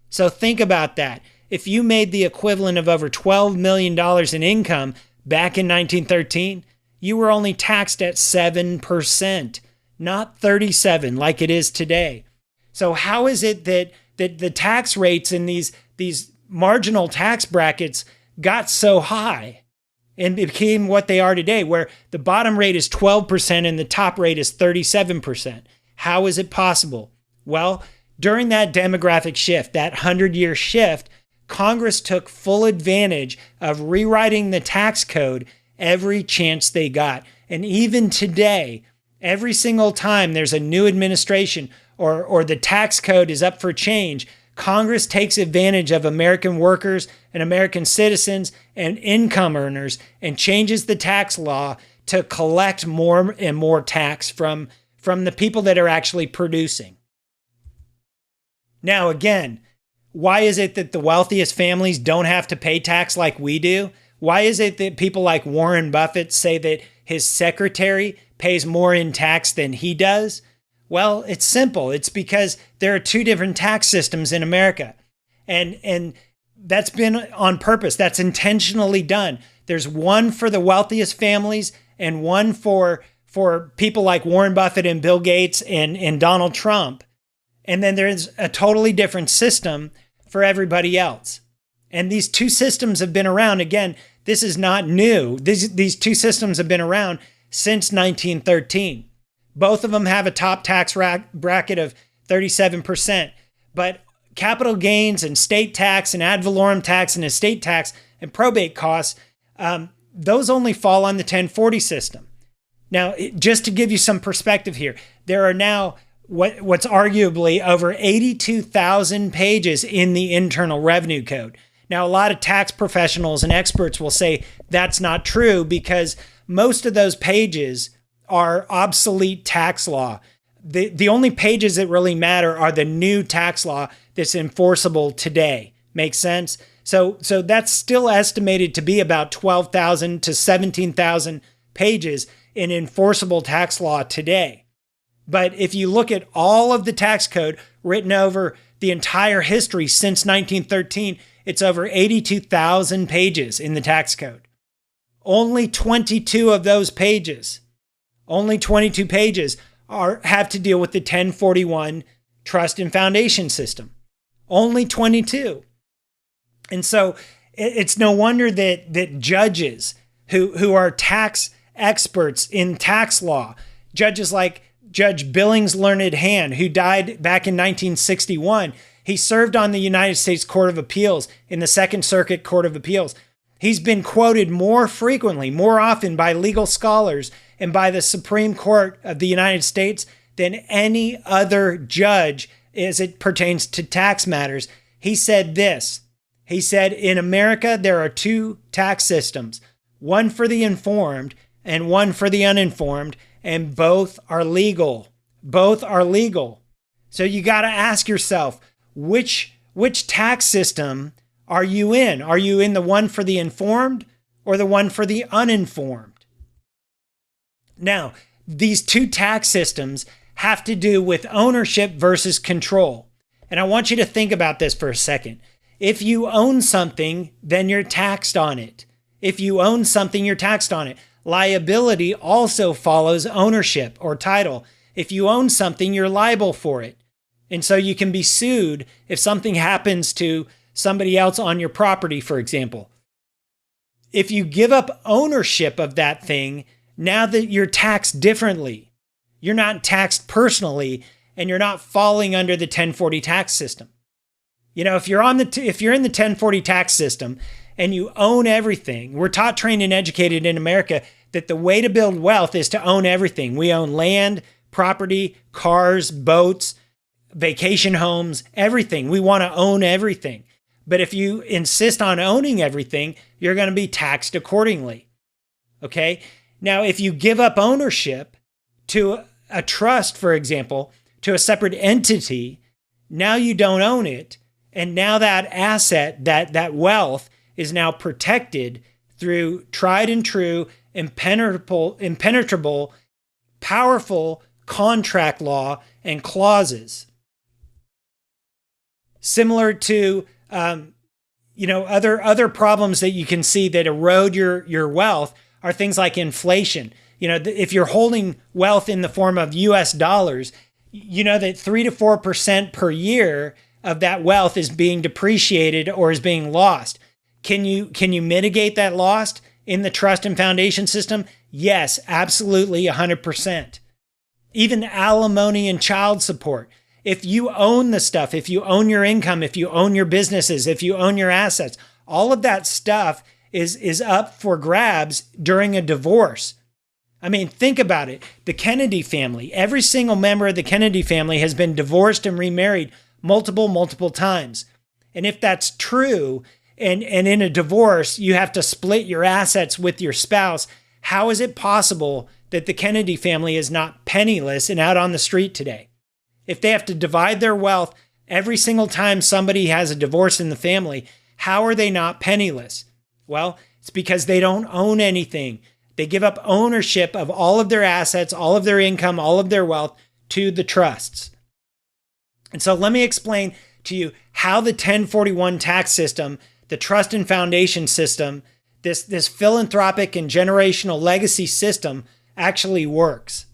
A: So think about that. If you made the equivalent of over $12 million in income back in 1913, you were only taxed at 7%, not 37% like it is today. So how is it that the tax rates in these marginal tax brackets got so high and became what they are today, where the bottom rate is 12% and the top rate is 37%? How is it possible? Well, during that demographic shift, that 100-year shift, Congress took full advantage of rewriting the tax code every chance they got. And even today, every single time there's a new administration or the tax code is up for change, Congress takes advantage of American workers and American citizens and income earners and changes the tax law to collect more and more tax from the people that are actually producing. Now, again, why is it that the wealthiest families don't have to pay tax like we do? Why is it that people like Warren Buffett say that his secretary pays more in tax than he does? Well, it's simple. It's because there are two different tax systems in America. And that's been on purpose. That's intentionally done. There's one for the wealthiest families and one for people like Warren Buffett and Bill Gates and Donald Trump. And then there's a totally different system for everybody else. And these two systems have been around. Again, this is not new. These two systems have been around since 1913. Both of them have a top tax bracket of 37%. But capital gains and state tax and ad valorem tax and estate tax and probate costs, those only fall on the 1040 system. Now, just to give you some perspective here, there are now what's arguably over 82,000 pages in the Internal Revenue Code. Now, a lot of tax professionals and experts will say that's not true because most of those pages are obsolete tax law. The only pages that really matter are the new tax law that's enforceable today. Makes sense? So that's still estimated to be about 12,000 to 17,000 pages in enforceable tax law today. But if you look at all of the tax code written over the entire history since 1913, it's over 82,000 pages in the tax code. Only 22 of those pages, have to deal with the 1041 trust and foundation system. Only 22. And so it's no wonder that judges who are tax experts in tax law, judges like Judge Billings Learned Hand, who died back in 1961, he served on the United States Court of Appeals in the Second Circuit Court of Appeals. He's been quoted more frequently, more often by legal scholars and by the Supreme Court of the United States than any other judge as it pertains to tax matters. He said this. He said, in America, there are two tax systems, one for the informed and one for the uninformed, and both are legal. Both are legal. So you got to ask yourself, which tax system are you in? Are you in the one for the informed or the one for the uninformed? Now, these two tax systems have to do with ownership versus control. And I want you to think about this for a second. If you own something, then you're taxed on it. If you own something, you're taxed on it. Liability also follows ownership or title. If you own something, you're liable for it. And so you can be sued if something happens to somebody else on your property, for example. If you give up ownership of that thing, now that you're taxed differently, you're not taxed personally, and you're not falling under the 1040 tax system. You know, if you're in the 1040 tax system and you own everything, we're taught, trained, and educated in America that the way to build wealth is to own everything. We own land, property, cars, boats, vacation homes, everything. We want to own everything. But if you insist on owning everything, you're going to be taxed accordingly. Okay? Now, if you give up ownership to a trust, for example, to a separate entity, now you don't own it. And now that asset, that wealth is now protected through tried and true, impenetrable, powerful contract law and clauses. Similar to other problems that you can see that erode your wealth are things like inflation. You know, if you're holding wealth in the form of US dollars, you know that 3 to 4% per year of that wealth is being depreciated or is being lost. Can you mitigate that loss in the trust and foundation system? Yes, absolutely, 100%. Even alimony and child support. If you own the stuff, if you own your income, if you own your businesses, if you own your assets, all of that stuff is up for grabs during a divorce. I mean, think about it. The Kennedy family, every single member of the Kennedy family has been divorced and remarried multiple times. And if that's true, and in a divorce, you have to split your assets with your spouse, how is it possible that the Kennedy family is not penniless and out on the street today? If they have to divide their wealth every single time somebody has a divorce in the family, how are they not penniless? Well, it's because they don't own anything. They give up ownership of all of their assets, all of their income, all of their wealth to the trusts. And so let me explain to you how the 1041 tax system, the trust and foundation system, this philanthropic and generational legacy system actually works.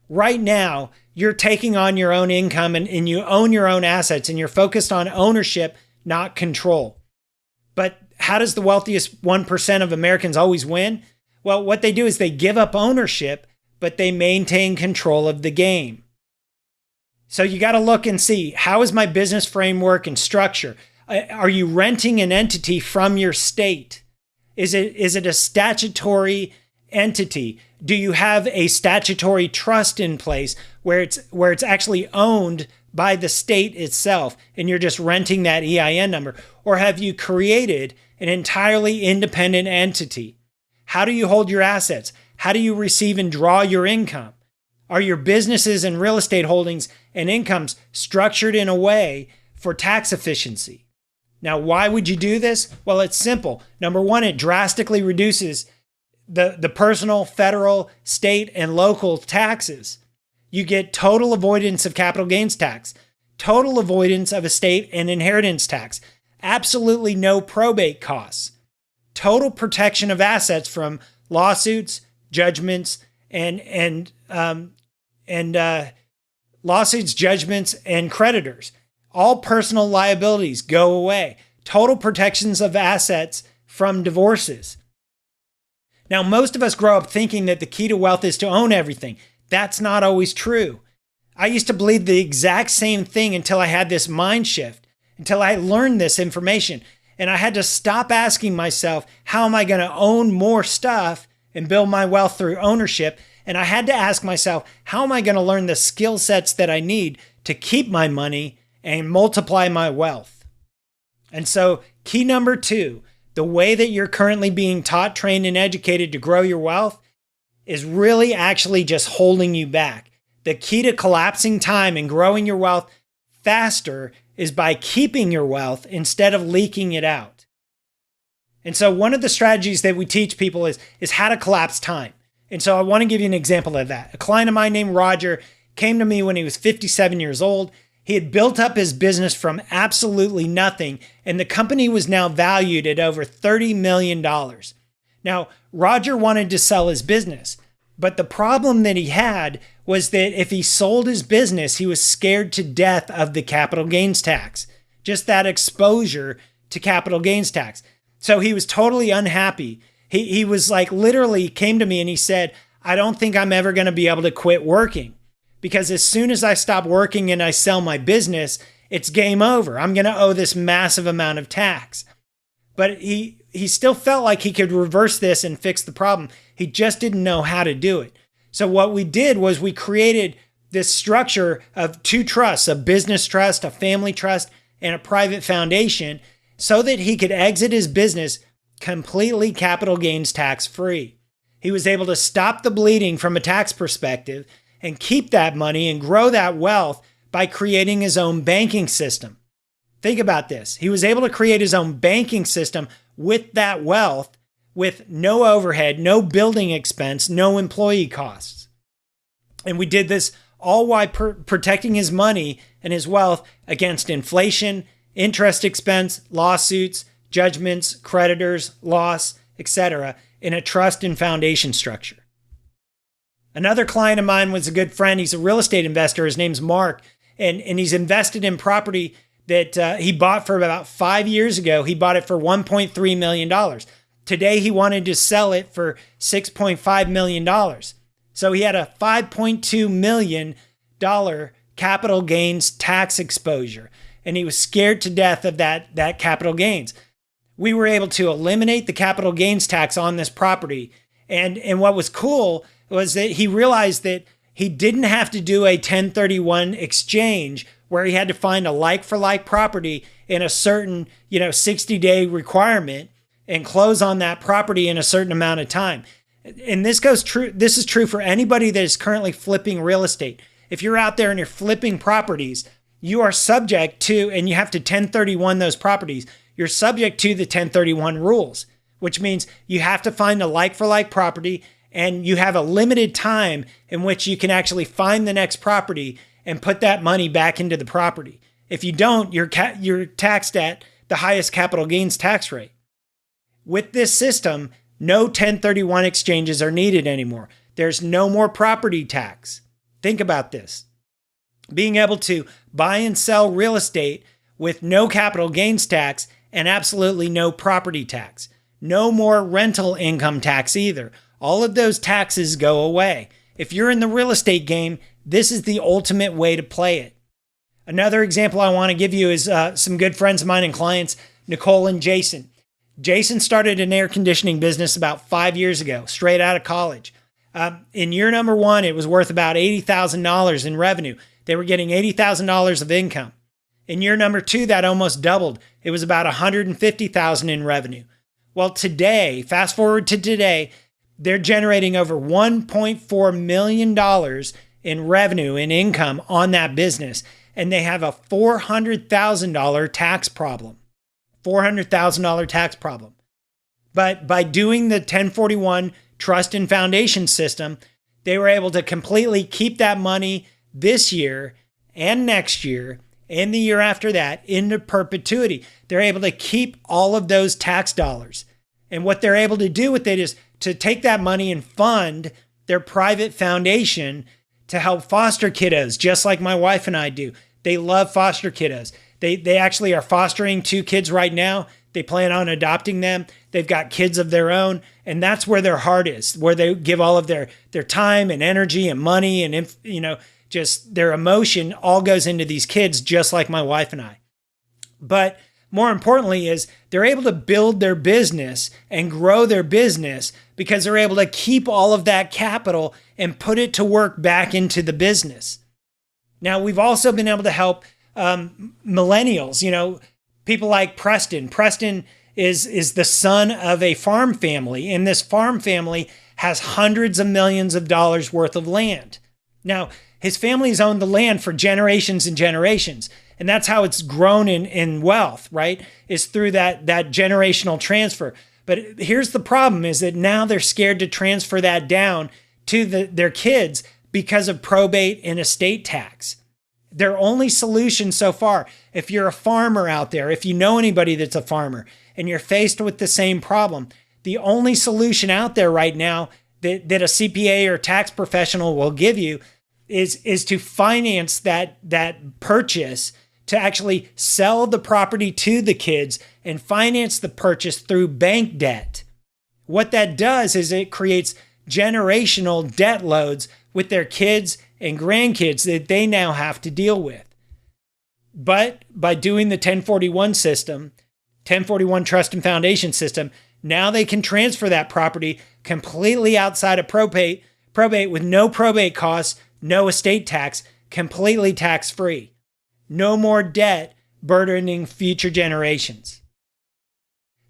A: Right now, you're taking on your own income and you own your own assets and you're focused on ownership, not control. But how does the wealthiest 1% of Americans always win? Well, what they do is they give up ownership, but they maintain control of the game. So you got to look and see, how is my business framework and structure? Are you renting an entity from your state? Is it a statutory entity? Do you have a statutory trust in place where it's actually owned by the state itself and you're just renting that EIN number? Or have you created an entirely independent entity? How do you hold your assets? How do you receive and draw your income? Are your businesses and real estate holdings and incomes structured in a way for tax efficiency? Now, why would you do this? Well, it's simple. Number one, it drastically reduces the personal, federal, state, and local taxes. You get total avoidance of capital gains tax, total avoidance of estate and inheritance tax, absolutely no probate costs, total protection of assets from lawsuits, judgments, and lawsuits, judgments, and creditors. All personal liabilities go away. Total protections of assets from divorces. Now, most of us grow up thinking that the key to wealth is to own everything. That's not always true. I used to believe the exact same thing until I had this mind shift, until I learned this information. And I had to stop asking myself, how am I going to own more stuff and build my wealth through ownership? And I had to ask myself, how am I going to learn the skill sets that I need to keep my money and multiply my wealth? And so key number 2, the way that you're currently being taught, trained, and educated to grow your wealth is really actually just holding you back. The key to collapsing time and growing your wealth faster is by keeping your wealth instead of leaking it out. And so one of the strategies that we teach people is how to collapse time. And so I want to give you an example of that. A client of mine named Roger came to me when he was 57 years old. He had built up his business from absolutely nothing, and the company was now valued at over $30 million. Now, Roger wanted to sell his business, but the problem that he had was that if he sold his business, he was scared to death of the capital gains tax, just that exposure to capital gains tax. So he was totally unhappy. He was like, literally came to me and he said, I don't think I'm ever going to be able to quit working, because as soon as I stop working and I sell my business, it's game over. I'm going to owe this massive amount of tax. But he still felt like he could reverse this and fix the problem. He just didn't know how to do it. So what we did was we created this structure of two trusts, a business trust, a family trust, and a private foundation, so that he could exit his business completely capital gains tax free. He was able to stop the bleeding from a tax perspective and keep that money and grow that wealth by creating his own banking system. Think about this. He was able to create his own banking system with that wealth, with no overhead, no building expense, no employee costs. And we did this all while protecting his money and his wealth against inflation, interest expense, lawsuits, judgments, creditors, loss, etc., in a trust and foundation structure. Another client of mine was a good friend. He's a real estate investor. His name's Mark, and he's invested in property that he bought for about 5 years ago. He bought it for $1.3 million. Today, he wanted to sell it for $6.5 million. So he had a $5.2 million capital gains tax exposure, and he was scared to death of that capital gains. We were able to eliminate the capital gains tax on this property. And what was cool was that he realized that he didn't have to do a 1031 exchange where he had to find a like-for-like property in a certain, 60-day requirement and close on that property in a certain amount of time. And this is true for anybody that is currently flipping real estate. If you're out there and you're flipping properties, you are subject to, and you have to 1031 those properties, you're subject to the 1031 rules, which means you have to find a like-for-like property, and you have a limited time in which you can actually find the next property and put that money back into the property. If you don't, you're taxed at the highest capital gains tax rate. With this system, no 1031 exchanges are needed anymore. There's no more property tax. Think about this. Being able to buy and sell real estate with no capital gains tax and absolutely no property tax. No more rental income tax either. All of those taxes go away. If you're in the real estate game, this is the ultimate way to play it. Another example I want to give you is some good friends of mine and clients, Nicole and Jason. Jason started an air conditioning business about 5 years ago, straight out of college. In year number one, it was worth about $80,000 in revenue. They were getting $80,000 of income. In year number two, that almost doubled. It was about $150,000 in revenue. Well, today, fast forward to today, they're generating over $1.4 million in revenue, in income on that business. And they have a $400,000 tax problem. $400,000 tax problem. But by doing the 1041 trust and foundation system, they were able to completely keep that money this year and next year and the year after that into perpetuity. They're able to keep all of those tax dollars. And what they're able to do with it is to take that money and fund their private foundation to help foster kiddos, just like my wife and I do. They love foster kiddos. They actually are fostering 2 kids right now. They plan on adopting them. They've got kids of their own. And that's where their heart is, where they give all of their time and energy and money and, just their emotion all goes into these kids, just like my wife and I. But more importantly is they're able to build their business and grow their business because they're able to keep all of that capital and put it to work back into the business. Now, we've also been able to help millennials, people like Preston. Preston is the son of a farm family, and this farm family has hundreds of millions of dollars worth of land. Now, his family's owned the land for generations and generations, and that's how it's grown in wealth, right? Is through that generational transfer. But here's the problem is that now they're scared to transfer that down to their kids because of probate and estate tax. their only solution so far, if you're a farmer out there, if you know anybody that's a farmer and you're faced with the same problem, the only solution out there right now that a CPA or tax professional will give you is to finance that purchase, to actually sell the property to the kids and finance the purchase through bank debt. What that does is it creates generational debt loads with their kids and grandkids that they now have to deal with. But by doing the 1041 system, 1041 trust and foundation system, now they can transfer that property completely outside of probate with no probate costs, no estate tax, completely tax-free. No more debt burdening future generations.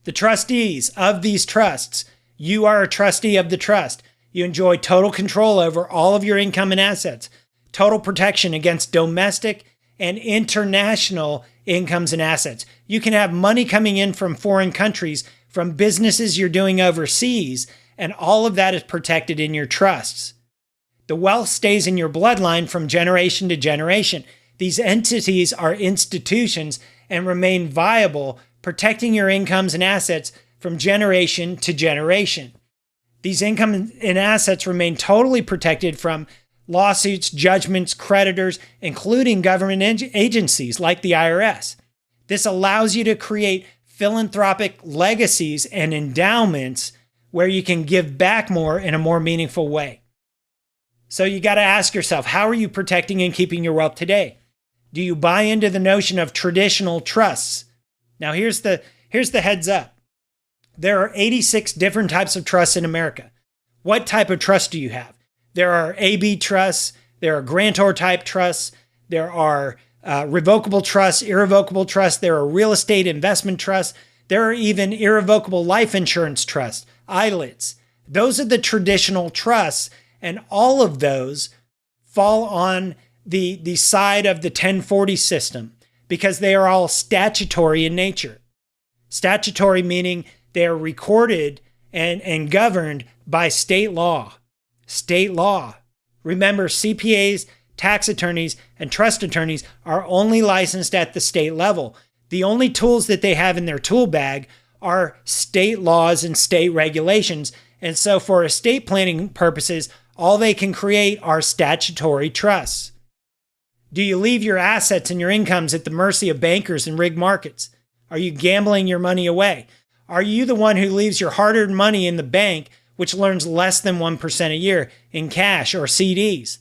A: The trustees of these trusts, you are a trustee of the trust. You enjoy total control over all of your income and assets, total protection against domestic and international incomes and assets. You can have money coming in from foreign countries, from businesses you're doing overseas, and all of that is protected in your trusts. The wealth stays in your bloodline from generation to generation. These entities are institutions and remain viable, protecting your incomes and assets from generation to generation. These income and assets remain totally protected from lawsuits, judgments, creditors, including government agencies like the IRS. This allows you to create philanthropic legacies and endowments where you can give back more in a more meaningful way. So you got to ask yourself, how are you protecting and keeping your wealth today? Do you buy into the notion of traditional trusts? Now here's the heads up. There are 86 different types of trusts in America. What type of trust do you have? There are AB trusts, there are grantor type trusts, there are revocable trusts, irrevocable trusts, there are real estate investment trusts, there are even irrevocable life insurance trusts, ILITs. Those are the traditional trusts, and all of those fall on the side of the 1040 system because they are all statutory in nature. Statutory meaning they are recorded and governed by state law. State law. Remember, CPAs, tax attorneys, and trust attorneys are only licensed at the state level. The only tools that they have in their tool bag are state laws and state regulations. And so for estate planning purposes, all they can create are statutory trusts. Do you leave your assets and your incomes at the mercy of bankers and rigged markets? Are you gambling your money away? Are you the one who leaves your hard-earned money in the bank, which earns less than 1% a year, in cash or CDs?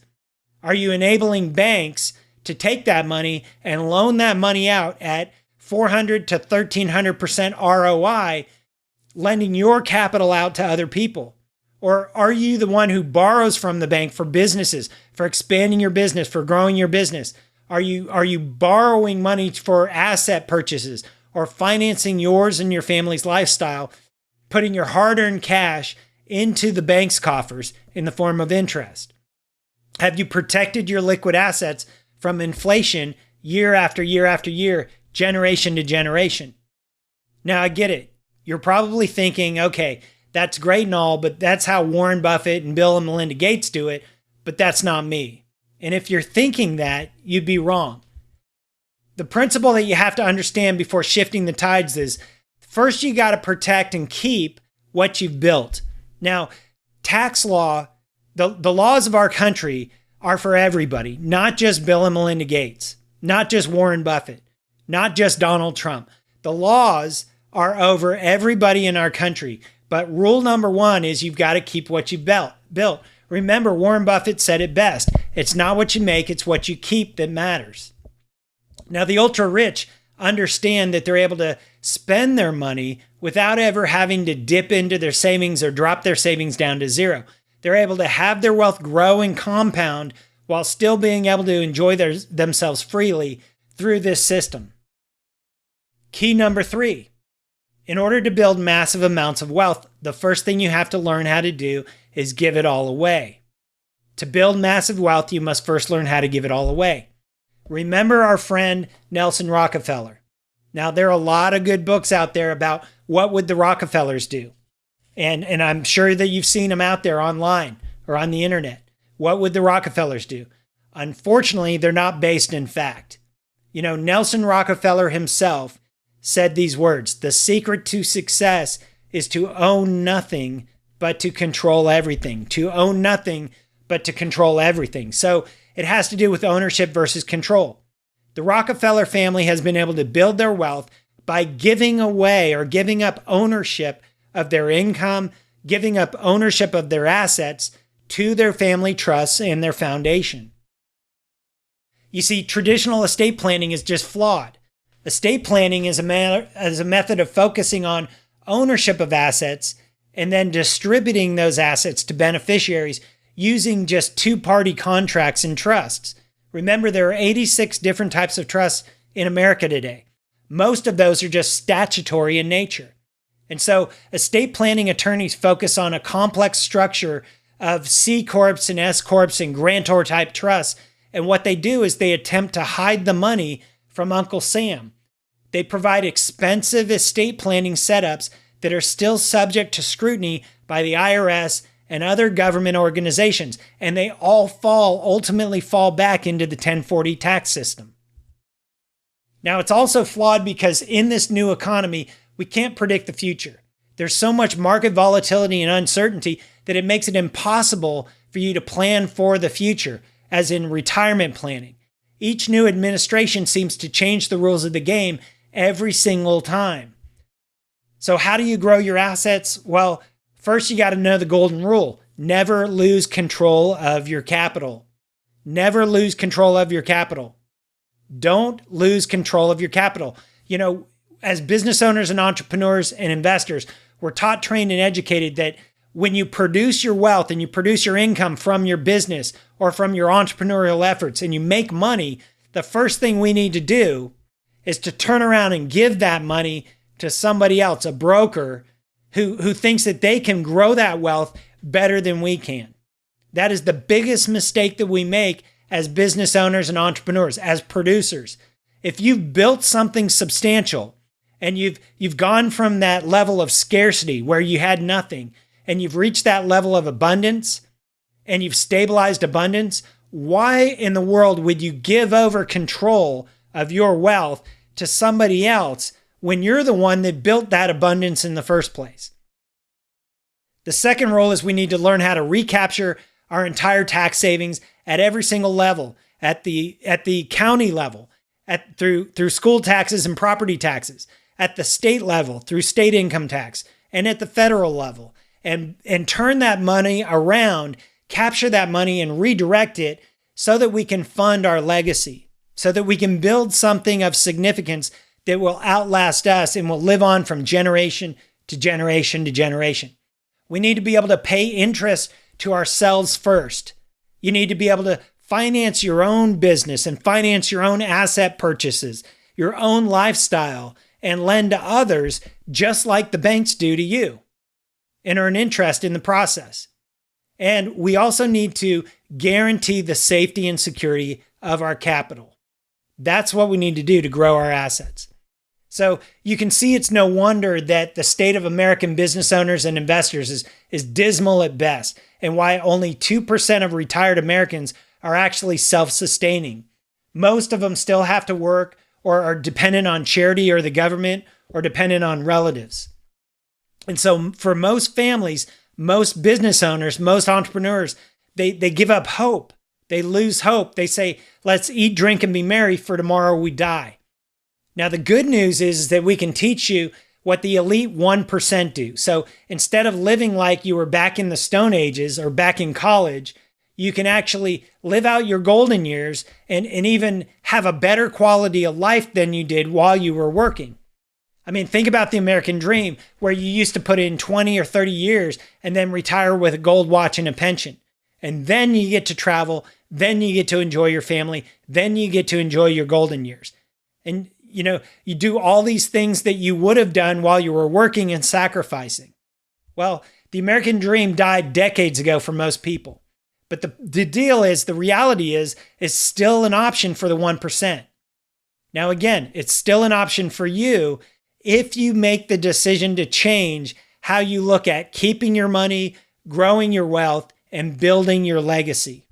A: Are you enabling banks to take that money and loan that money out at 400 to 1,300% ROI, lending your capital out to other people? Or are you the one who borrows from the bank for businesses, for expanding your business, for growing your business? Are you borrowing money for asset purchases or financing yours and your family's lifestyle, putting your hard-earned cash into the bank's coffers in the form of interest? Have you protected your liquid assets from inflation year after year after year, generation to generation? Now, I get it. You're probably thinking, okay, that's great and all, but that's how Warren Buffett and Bill and Melinda Gates do it, but that's not me. And if you're thinking that, you'd be wrong. The principle that you have to understand before shifting the tides is, first you got to protect and keep what you've built. Now, tax law, the laws of our country are for everybody, not just Bill and Melinda Gates, not just Warren Buffett, not just Donald Trump. The laws are over everybody in our country. But rule number one is you've got to keep what you've built. Remember, Warren Buffett said it best. It's not what you make, it's what you keep that matters. Now, the ultra rich understand that they're able to spend their money without ever having to dip into their savings or drop their savings down to zero. They're able to have their wealth grow and compound while still being able to enjoy themselves freely through this system. Key number 3. In order to build massive amounts of wealth, the first thing you have to learn how to do is give it all away. To build massive wealth, you must first learn how to give it all away. Remember our friend Nelson Rockefeller. Now, there are a lot of good books out there about what would the Rockefellers do. And I'm sure that you've seen them out there online or on the internet. What would the Rockefellers do? Unfortunately, they're not based in fact. You know, Nelson Rockefeller himself said these words: "The secret to success is to own nothing but to control everything." To own nothing but to control everything. So it has to do with ownership versus control. The Rockefeller family has been able to build their wealth by giving away or giving up ownership of their income, giving up ownership of their assets to their family trusts and their foundation. You see, traditional estate planning is just flawed. Estate planning is a method of focusing on ownership of assets and then distributing those assets to beneficiaries using just two-party contracts and trusts. Remember, there are 86 different types of trusts in America today. Most of those are just statutory in nature. And so estate planning attorneys focus on a complex structure of C Corps and S Corps and grantor type trusts. And what they do is they attempt to hide the money from Uncle Sam. They provide expensive estate planning setups that are still subject to scrutiny by the IRS and other government organizations, and they all ultimately fall back into the 1040 tax system. Now, it's also flawed because in this new economy, we can't predict the future. There's so much market volatility and uncertainty that it makes it impossible for you to plan for the future, as in retirement planning. Each new administration seems to change the rules of the game every single time. So how do you grow your assets? Well, first you got to know the golden rule. Never lose control of your capital. Never lose control of your capital. Don't lose control of your capital. You know, as business owners and entrepreneurs and investors, we're taught, trained, and educated that when you produce your wealth and you produce your income from your business or from your entrepreneurial efforts and you make money, the first thing we need to do is to turn around and give that money to somebody else, a broker who thinks that they can grow that wealth better than we can. That is the biggest mistake that we make as business owners and entrepreneurs, as producers. If you've built something substantial and you've gone from that level of scarcity where you had nothing and you've reached that level of abundance and you've stabilized abundance, why in the world would you give over control of your wealth to somebody else when you're the one that built that abundance in the first place? The second rule is we need to learn how to recapture our entire tax savings at every single level, at the county level, through school taxes and property taxes, at the state level through state income tax, and at the federal level, and turn that money around, capture that money and redirect it so that we can fund our legacy, so that we can build something of significance that will outlast us and will live on from generation to generation to generation. We need to be able to pay interest to ourselves first. You need to be able to finance your own business and finance your own asset purchases, your own lifestyle, and lend to others just like the banks do to you, and earn interest in the process. And we also need to guarantee the safety and security of our capital. That's what we need to do to grow our assets. So you can see it's no wonder that the state of American business owners and investors is dismal at best, and why only 2% of retired Americans are actually self-sustaining. Most of them still have to work or are dependent on charity or the government or dependent on relatives. And so for most families, most business owners, most entrepreneurs, they give up hope. They lose hope. They say, let's eat, drink, and be merry, for tomorrow we die. Now, the good news is that we can teach you what the elite 1% do. So instead of living like you were back in the Stone Ages or back in college, you can actually live out your golden years and even have a better quality of life than you did while you were working. I mean, think about the American dream, where you used to put in 20 or 30 years and then retire with a gold watch and a pension. And then you get to travel, then you get to enjoy your family, then you get to enjoy your golden years. And you know, you do all these things that you would have done while you were working and sacrificing. Well, the American dream died decades ago for most people. But the deal is, the reality is still an option for the 1%. Now, again, it's still an option for you if you make the decision to change how you look at keeping your money, growing your wealth, and building your legacy.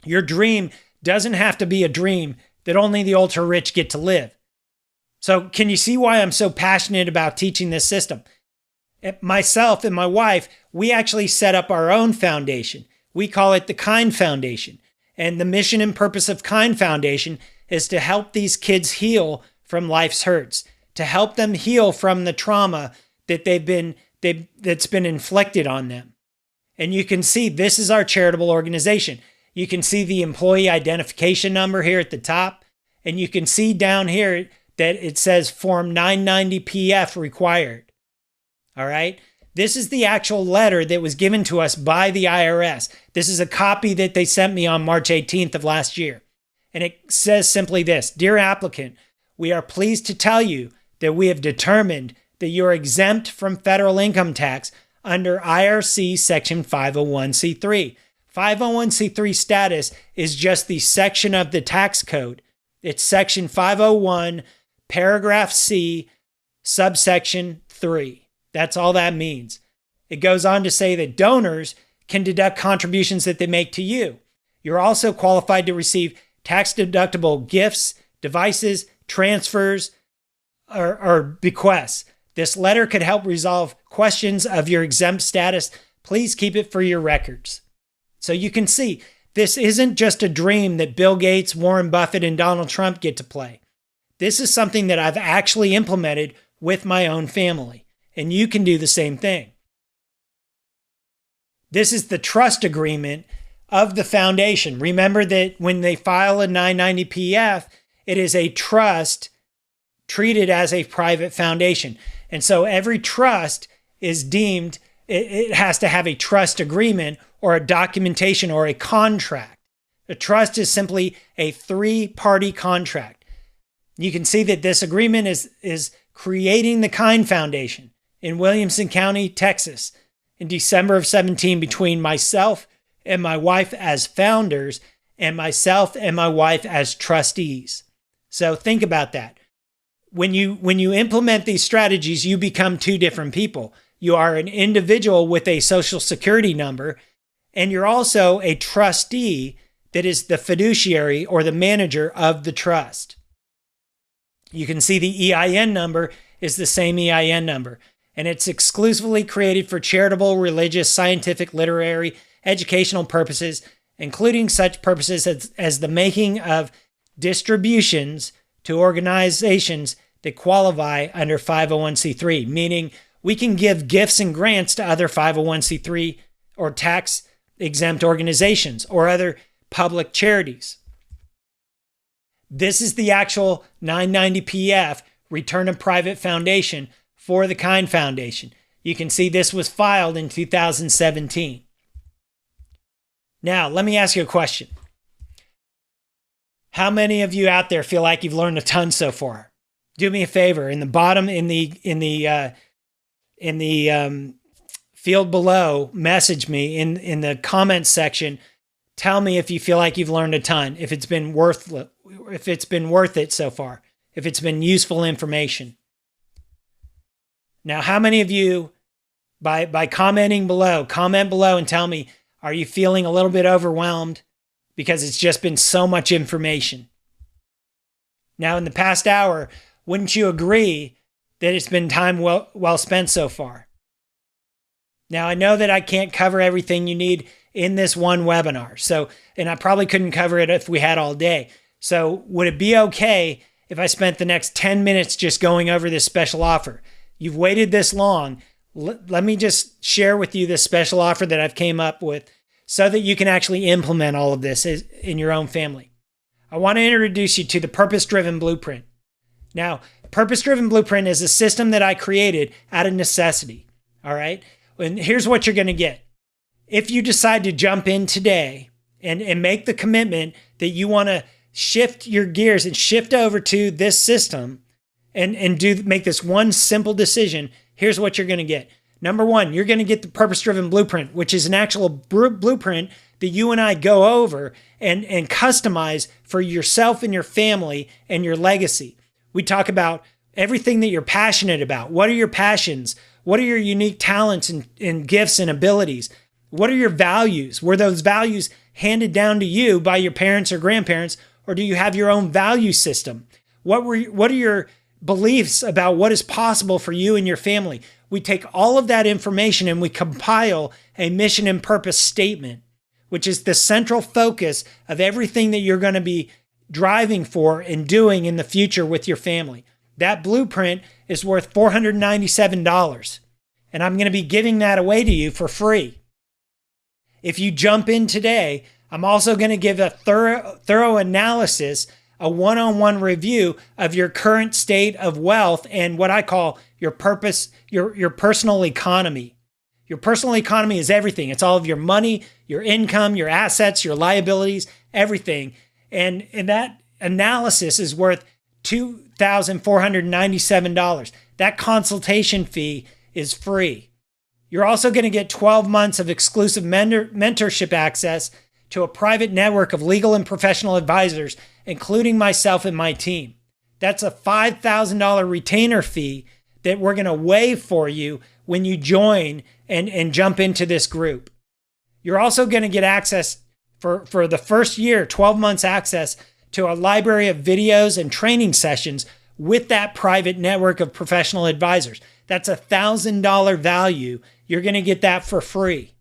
A: Your dream doesn't have to be a dream that only the ultra rich get to live. So can you see why I'm so passionate about teaching this system? Myself and my wife, we actually set up our own foundation. We call it the Kind Foundation. And the mission and purpose of Kind Foundation is to help these kids heal from life's hurts, to help them heal from the trauma that that's been inflicted on them. And you can see this is our charitable organization. You can see the employee identification number here at the top, and you can see down here that it says Form 990-PF required. All right? This is the actual letter that was given to us by the IRS. This is a copy that they sent me on March 18th of last year. And it says simply this: Dear applicant, we are pleased to tell you that we have determined that you are exempt from federal income tax under IRC Section 501c3. 501c3 status is just the section of the tax code. It's Section 501, Paragraph C, subsection 3. That's all that means. It goes on to say that donors can deduct contributions that they make to you. You're also qualified to receive tax-deductible gifts, devices, transfers, or bequests. This letter could help resolve questions of your exempt status. Please keep it for your records. So you can see, this isn't just a dream that Bill Gates, Warren Buffett, and Donald Trump get to play. This is something that I've actually implemented with my own family, and you can do the same thing. This is the trust agreement of the foundation. Remember that when they file a 990-PF, it is a trust treated as a private foundation. And so every trust is deemed, it has to have a trust agreement or a documentation or a contract. A trust is simply a three-party contract. You can see that this agreement is creating the Kind Foundation in Williamson County, Texas, in December of 17 between myself and my wife as founders and myself and my wife as trustees. So think about that. When you implement these strategies, you become two different people. You are an individual with a social security number, and you're also a trustee that is the fiduciary or the manager of the trust. You can see the EIN number is the same EIN number, and it's exclusively created for charitable, religious, scientific, literary, educational purposes, including such purposes as the making of distributions to organizations that qualify under 501c3, meaning we can give gifts and grants to other 501c3 or tax-exempt organizations or other public charities. This is the actual 990-PF, Return of Private Foundation, for the Kind Foundation. You can see this was filed in 2017. Now, let me ask you a question. How many of you out there feel like you've learned a ton so far? Do me a favor. In the bottom, in the field below, message me in the comments section. Tell me if you feel like you've learned a ton. If it's been worth it so far. If it's been useful information. Now, how many of you, by commenting below, comment below and tell me, are you feeling a little bit overwhelmed? Because it's just been so much information. Now, in the past hour, wouldn't you agree that it's been time well spent so far? Now, I know that I can't cover everything you need in this one webinar. And I probably couldn't cover it if we had all day. So would it be okay if I spent the next 10 minutes just going over this special offer? You've waited this long. Let me just share with you this special offer that I've came up with so that you can actually implement all of this in your own family. I want to introduce you to the Purpose-Driven Blueprint. Now, Purpose-Driven Blueprint is a system that I created out of necessity. All right? And here's what you're going to get. If you decide to jump in today and make the commitment that you want to shift your gears and shift over to this system and make this one simple decision, here's what you're going to get. Number one, you're going to get the Purpose-Driven Blueprint, which is an actual blueprint that you and I go over and customize for yourself and your family and your legacy. We talk about everything that you're passionate about. What are your passions? What are your unique talents and gifts and abilities? What are your values? Where those values handed down to you by your parents or grandparents, or do you have your own value system? What are your beliefs about what is possible for you and your family? We take all of that information and we compile a mission and purpose statement, which is the central focus of everything that you're going to be driving for and doing in the future with your family. That blueprint is worth $497, and I'm going to be giving that away to you for free. If you jump in today, I'm also going to give a thorough analysis, a one-on-one review of your current state of wealth and what I call your purpose, your personal economy. Your personal economy is everything. It's all of your money, your income, your assets, your liabilities, everything. And that analysis is worth $2,497. That consultation fee is free. You're also going to get 12 months of exclusive mentorship access to a private network of legal and professional advisors, including myself and my team. That's a $5,000 retainer fee that we're going to waive for you when you join and jump into this group. You're also going to get access for the first year, 12 months access to a library of videos and training sessions with that private network of professional advisors. That's a $1,000 value. You're going to get that for free.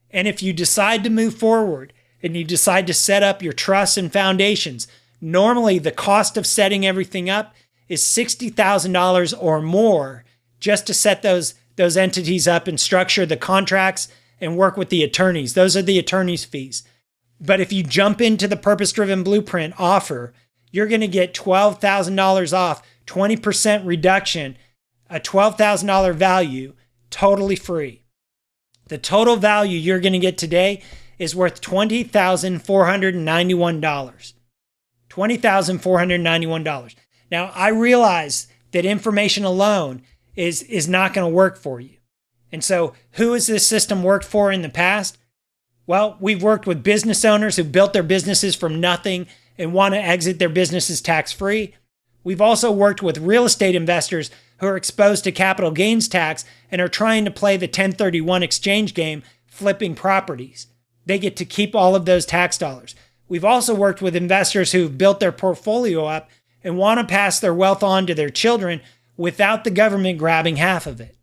A: And if you decide to move forward and you decide to set up your trusts and foundations, normally the cost of setting everything up is $60,000 or more just to set those entities up and structure the contracts and work with the attorneys. Those are the attorney's fees. But if you jump into the Purpose Driven Blueprint offer, you're going to get $12,000 off, 20% reduction, a $12,000 value, totally free. The total value you're going to get today is worth $20,491. $20,491. Now, I realize that information alone is not going to work for you. And so who has this system worked for in the past? Well, we've worked with business owners who built their businesses from nothing and want to exit their businesses tax-free. We've also worked with real estate investors who are exposed to capital gains tax and are trying to play the 1031 exchange game, flipping properties. They get to keep all of those tax dollars. We've also worked with investors who've built their portfolio up and want to pass their wealth on to their children without the government grabbing half of it.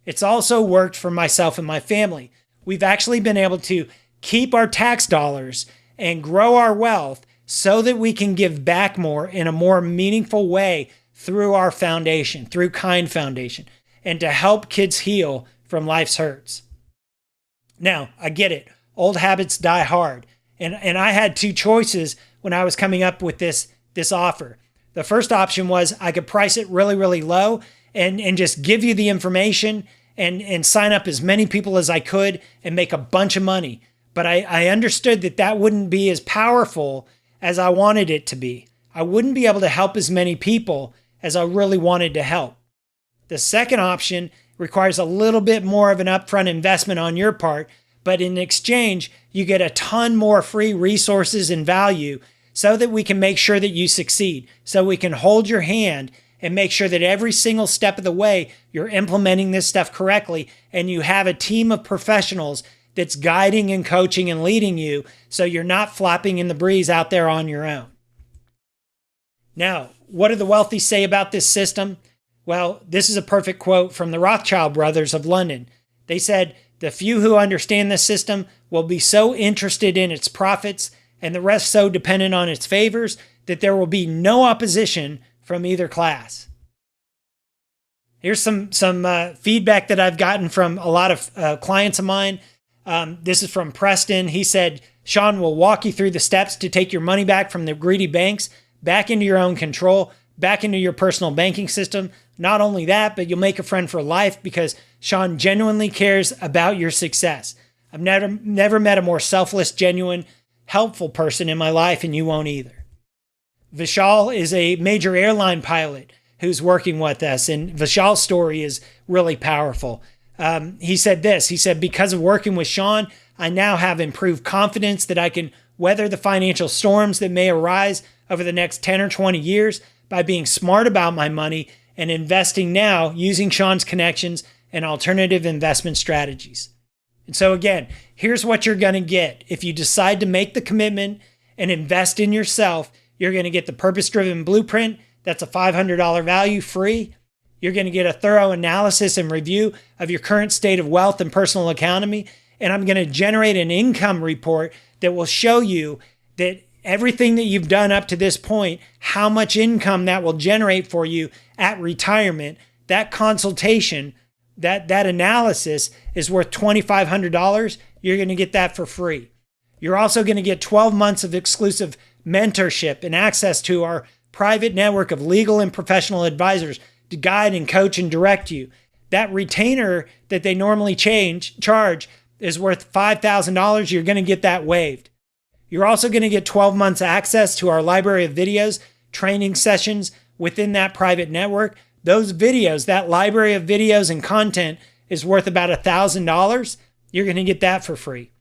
A: It's also worked for myself and my family. We've actually been able to keep our tax dollars and grow our wealth so that we can give back more in a more meaningful way through our foundation, through Kind Foundation, and to help kids heal from life's hurts. Now, I get it. Old habits die hard. And I had two choices when I was coming up with this offer. The first option was I could price it really, really low and just give you the information and sign up as many people as I could and make a bunch of money. But I understood that wouldn't be as powerful as I wanted it to be. I wouldn't be able to help as many people as I really wanted to help. The second option requires a little bit more of an upfront investment on your part, but in exchange, you get a ton more free resources and value so that we can make sure that you succeed, so we can hold your hand and make sure that every single step of the way you're implementing this stuff correctly and you have a team of professionals that's guiding and coaching and leading you so you're not flopping in the breeze out there on your own. Now, what do the wealthy say about this system? Well, this is a perfect quote from the Rothschild brothers of London. They said, "The few who understand this system will be so interested in its profits and the rest so dependent on its favors that there will be no opposition from either class." Here's some feedback that I've gotten from a lot of clients of mine. This is from Preston. He said, "Sean will walk you through the steps to take your money back from the greedy banks, back into your own control, back into your personal banking system. Not only that, but you'll make a friend for life because Sean genuinely cares about your success. I've never met a more selfless, genuine, helpful person in my life, and you won't either." Vishal is a major airline pilot who's working with us, and Vishal's story is really powerful. He said this, he said, "Because of working with Sean, I now have improved confidence that I can weather the financial storms that may arise over the next 10 or 20 years by being smart about my money and investing now using Sean's connections and alternative investment strategies." And so again, here's what you're going to get. If you decide to make the commitment and invest in yourself, you're going to get the purpose-driven blueprint. That's a $500 value, free. You're going to get a thorough analysis and review of your current state of wealth and personal economy. And I'm going to generate an income report that will show you that everything that you've done up to this point, how much income that will generate for you at retirement. That consultation, that analysis is worth $2,500. You're going to get that for free. You're also going to get 12 months of exclusive mentorship and access to our private network of legal and professional advisors to guide and coach and direct you. That retainer that they normally charge is worth $5,000. You're going to get that waived. You're also going to get 12 months access to our library of videos, training sessions within that private network. Those videos, that library of videos and content is worth about $1,000. You're going to get that for free.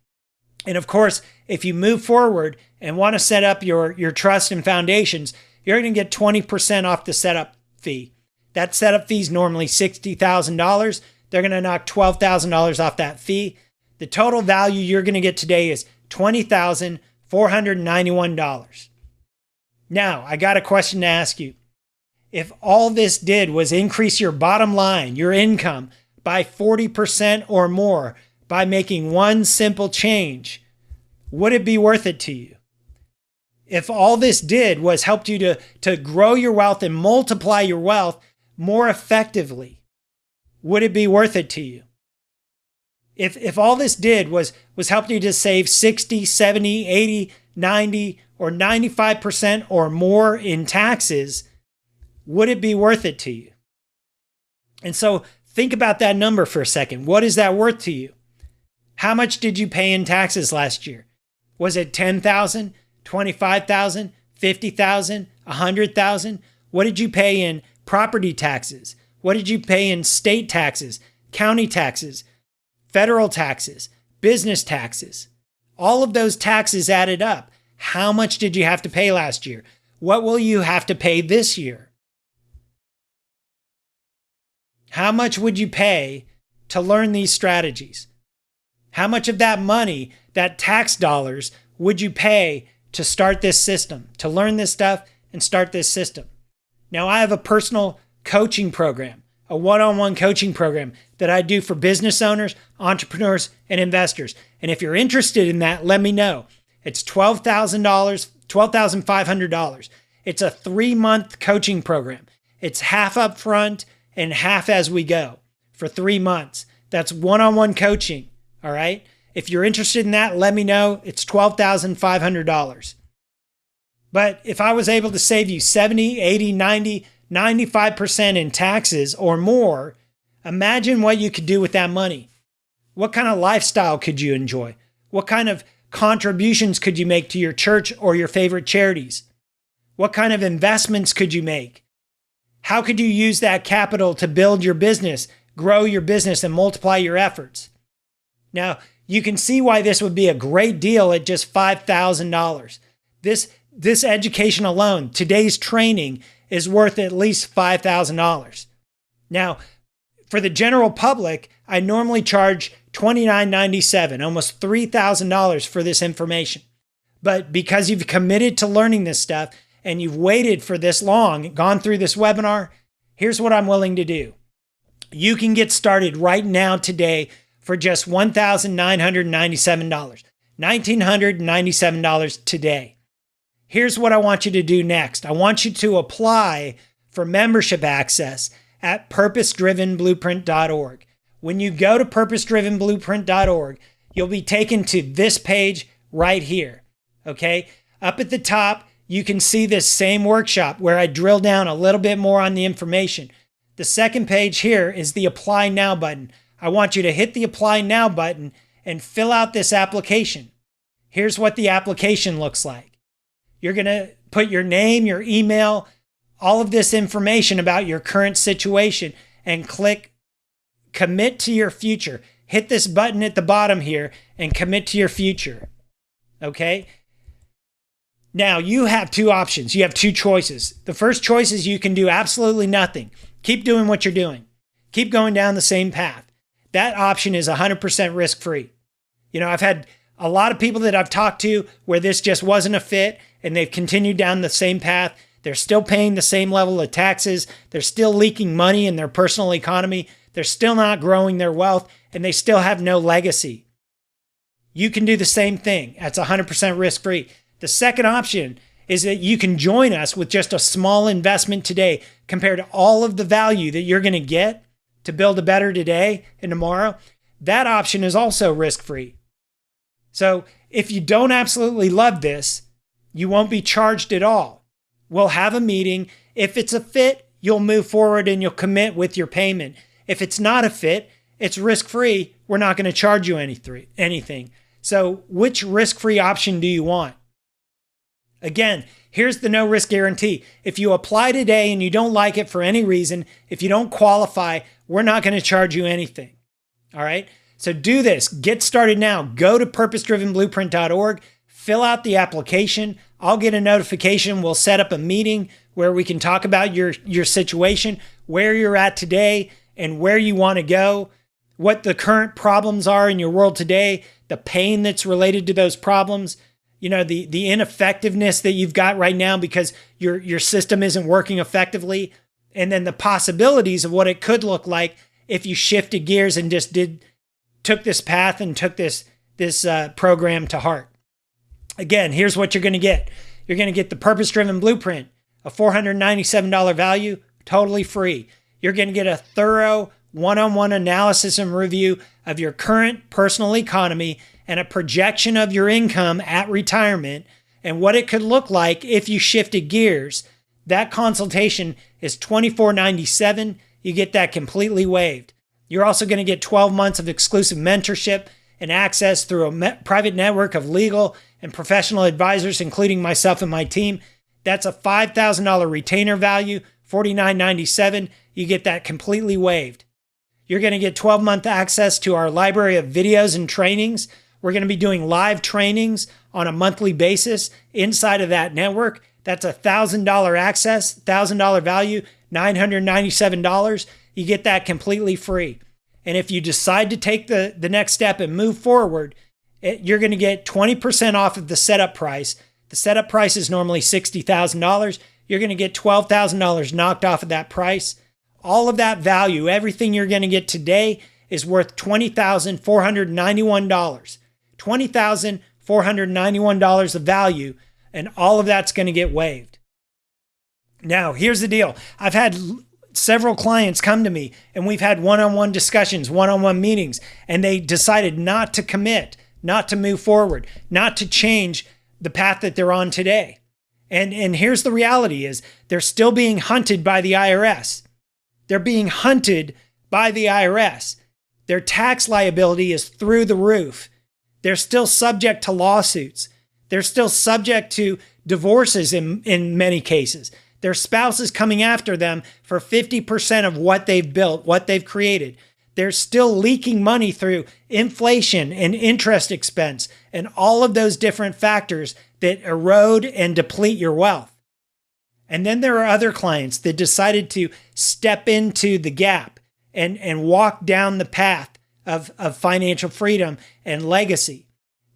A: And of course, if you move forward and want to set up your trust and foundations, you're going to get 20% off the setup fee. That setup fee is normally $60,000. They're going to knock $12,000 off that fee. The total value you're going to get today is $20,491. Now, I got a question to ask you. If all this did was increase your bottom line, your income, by 40% or more by making one simple change, would it be worth it to you? If all this did was helped you to grow your wealth and multiply your wealth more effectively, would it be worth it to you? If all this did was help you to save 60, 70, 80, 90, or 95% or more in taxes, would it be worth it to you? And so think about that number for a second. What is that worth to you? How much did you pay in taxes last year? Was it $10,000, $25,000, $50,000, $100,000? What did you pay in property taxes? What did you pay in state taxes, county taxes, federal taxes, business taxes? All of those taxes added up. How much did you have to pay last year? What will you have to pay this year? How much would you pay to learn these strategies? How much of that money, that tax dollars, would you pay to start this system, to learn this stuff and start this system? Now, I have a personal coaching program, a one-on-one coaching program that I do for business owners, entrepreneurs, and investors. And if you're interested in that, let me know. It's $12,500. It's a 3-month coaching program. It's half up front and half as we go for 3 months. That's one-on-one coaching, all right? If you're interested in that, let me know. It's $12,500. But if I was able to save you 70, 80, 90, 95% in taxes or more, imagine what you could do with that money. What kind of lifestyle could you enjoy? What kind of contributions could you make to your church or your favorite charities? What kind of investments could you make? How could you use that capital to build your business, grow your business, and multiply your efforts? Now, you can see why this would be a great deal at just $5,000. This education alone, today's training, is worth at least $5,000. Now, for the general public, I normally charge $29.97, almost $3,000 for this information. But because you've committed to learning this stuff and you've waited for this long, gone through this webinar, here's what I'm willing to do. You can get started right now today for just $1,997, $1,997 today. Here's what I want you to do next. I want you to apply for membership access at purposedrivenblueprint.org. When you go to purposedrivenblueprint.org, you'll be taken to this page right here, okay? Up at the top, you can see this same workshop where I drill down a little bit more on the information. The second page here is the Apply Now button. I want you to hit the Apply Now button and fill out this application. Here's what the application looks like. You're going to put your name, your email, all of this information about your current situation and click Commit to Your Future. Hit this button at the bottom here and commit to your future. Okay? Now, you have two options. You have two choices. The first choice is you can do absolutely nothing. Keep doing what you're doing. Keep going down the same path. that option is 100% risk-free. You know, I've had a lot of people that I've talked to where this just wasn't a fit and they've continued down the same path. They're still paying the same level of taxes. They're still leaking money in their personal economy. They're still not growing their wealth, and they still have no legacy. You can do the same thing. That's 100% risk-free. The second option is that you can join us with just a small investment today compared to all of the value that you're going to get to build a better today and tomorrow. That option is also risk-free. So if you don't absolutely love this, you won't be charged at all. We'll have a meeting. If it's a fit, you'll move forward and you'll commit with your payment. If it's not a fit, it's risk-free. We're not going to charge you anything. So which risk-free option do you want? Again, here's the no risk guarantee. If you apply today and you don't like it for any reason, if you don't qualify, we're not going to charge you anything. All right? So do this. Get started now. Go to purposedrivenblueprint.org, fill out the application. I'll get a notification. We'll set up a meeting where we can talk about your situation, where you're at today and where you want to go, what the current problems are in your world today, the pain that's related to those problems, you know, the ineffectiveness that you've got right now because your system isn't working effectively, and then the possibilities of what it could look like if you shifted gears and just took this path and took this program to heart. Again, here's what you're going to get. You're going to get the Purpose Driven Blueprint, a $497 value, totally free. You're going to get a thorough one-on-one analysis and review of your current personal economy and a projection of your income at retirement and what it could look like if you shifted gears. That consultation is $24.97. You get that completely waived. You're also going to get 12 months of exclusive mentorship and access through a private network of legal and professional advisors, including myself and my team. That's a $5,000 retainer value, $49.97. You get that completely waived. You're going to get 12-month access to our library of videos and trainings. We're going to be doing live trainings on a monthly basis inside of that network. That's a $1,000 access, $1,000 value, $997. You get that completely free. And if you decide to take the next step and move forward, you're going to get 20% off of the setup price. The setup price is normally $60,000. You're going to get $12,000 knocked off of that price. All of that value, everything you're going to get today is worth $20,491. $20,491 of value, and all of that's going to get waived. Now, here's the deal. I've had several clients come to me, and we've had one-on-one discussions, one-on-one meetings, and they decided not to commit, not to move forward, not to change the path that they're on today. And here's the reality is they're still being hunted by the IRS. They're being hunted by the IRS. Their tax liability is through the roof. They're still subject to lawsuits. They're still subject to divorces in many cases. Their spouse is coming after them for 50% of what they've built, what they've created. They're still leaking money through inflation and interest expense and all of those different factors that erode and deplete your wealth. And then there are other clients that decided to step into the gap and walk down the path of financial freedom and legacy.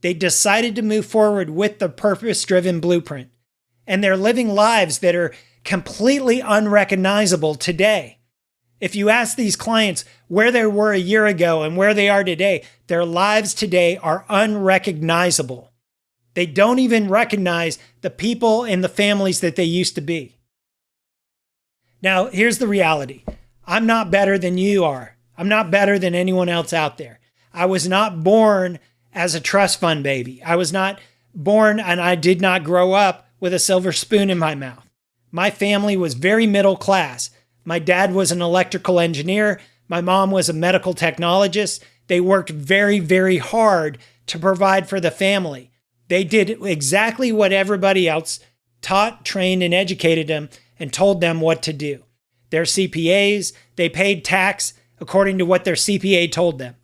A: They decided to move forward with the purpose-driven blueprint. And they're living lives that are completely unrecognizable today. If you ask these clients where they were a year ago and where they are today, their lives today are unrecognizable. They don't even recognize the people and the families that they used to be. Now, here's the reality. I'm not better than you are. I'm not better than anyone else out there. I was not born as a trust fund baby. I was not born and I did not grow up with a silver spoon in my mouth. My family was very middle class. My dad was an electrical engineer. My mom was a medical technologist. They worked very, very hard to provide for the family. They did exactly what everybody else taught, trained, and educated them and told them what to do. They're CPAs. They paid tax according to what their CPA told them.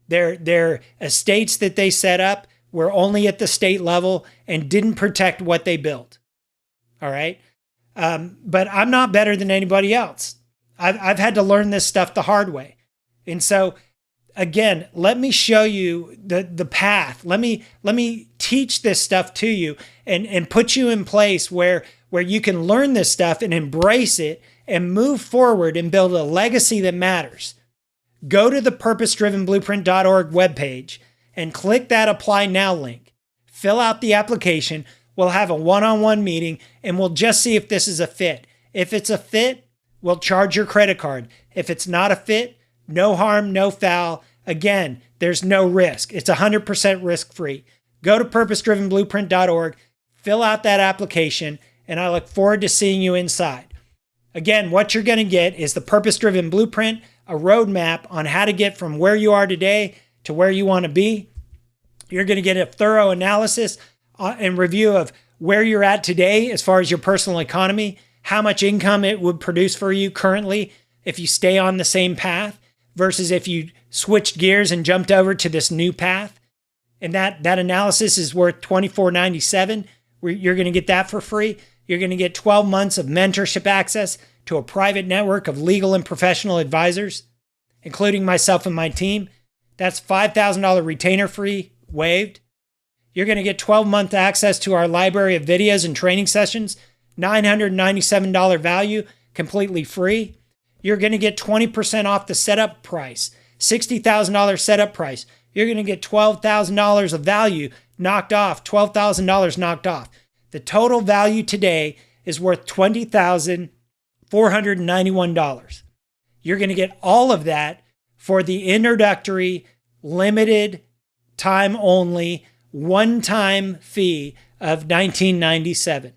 A: Their estates that they set up were only at the state level and didn't protect what they built. All right? But I'm not better than anybody else. I've had to learn this stuff the hard way. And so again, let me show you the path. Let me teach this stuff to you and put you in place where you can learn this stuff and embrace it and move forward and build a legacy that matters. Go to the purposedrivenblueprint.org webpage and click that Apply Now link. Fill out the application. We'll have a one-on-one meeting and we'll just see if this is a fit. If it's a fit, we'll charge your credit card. If it's not a fit, no harm, no foul. Again, there's no risk. It's 100% risk-free. Go to purposedrivenblueprint.org, fill out that application, and I look forward to seeing you inside. Again, what you're going to get is the Purpose Driven Blueprint, a roadmap on how to get from where you are today to where you want to be. You're going to get a thorough analysis and review of where you're at today as far as your personal economy, how much income it would produce for you currently if you stay on the same path versus if you switched gears and jumped over to this new path. And that analysis is worth $24.97. You're going to get that for free. You're going to get 12 months of mentorship access to a private network of legal and professional advisors, including myself and my team. That's $5,000 retainer fee waived. You're going to get 12-month access to our library of videos and training sessions, $997 value, completely free. You're going to get 20% off the setup price, $60,000 setup price. You're going to get $12,000 of value knocked off, $12,000 knocked off. The total value today is worth $20,491. You're going to get all of that for the introductory, limited time only, one-time fee of $19.97.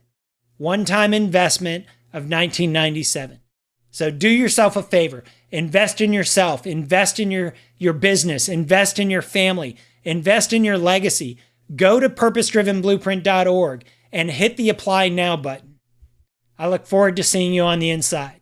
A: One-time investment of $19.97. So do yourself a favor. Invest in yourself. Invest in your business. Invest in your family. Invest in your legacy. Go to purposedrivenblueprint.org and hit the Apply Now button. I look forward to seeing you on the inside.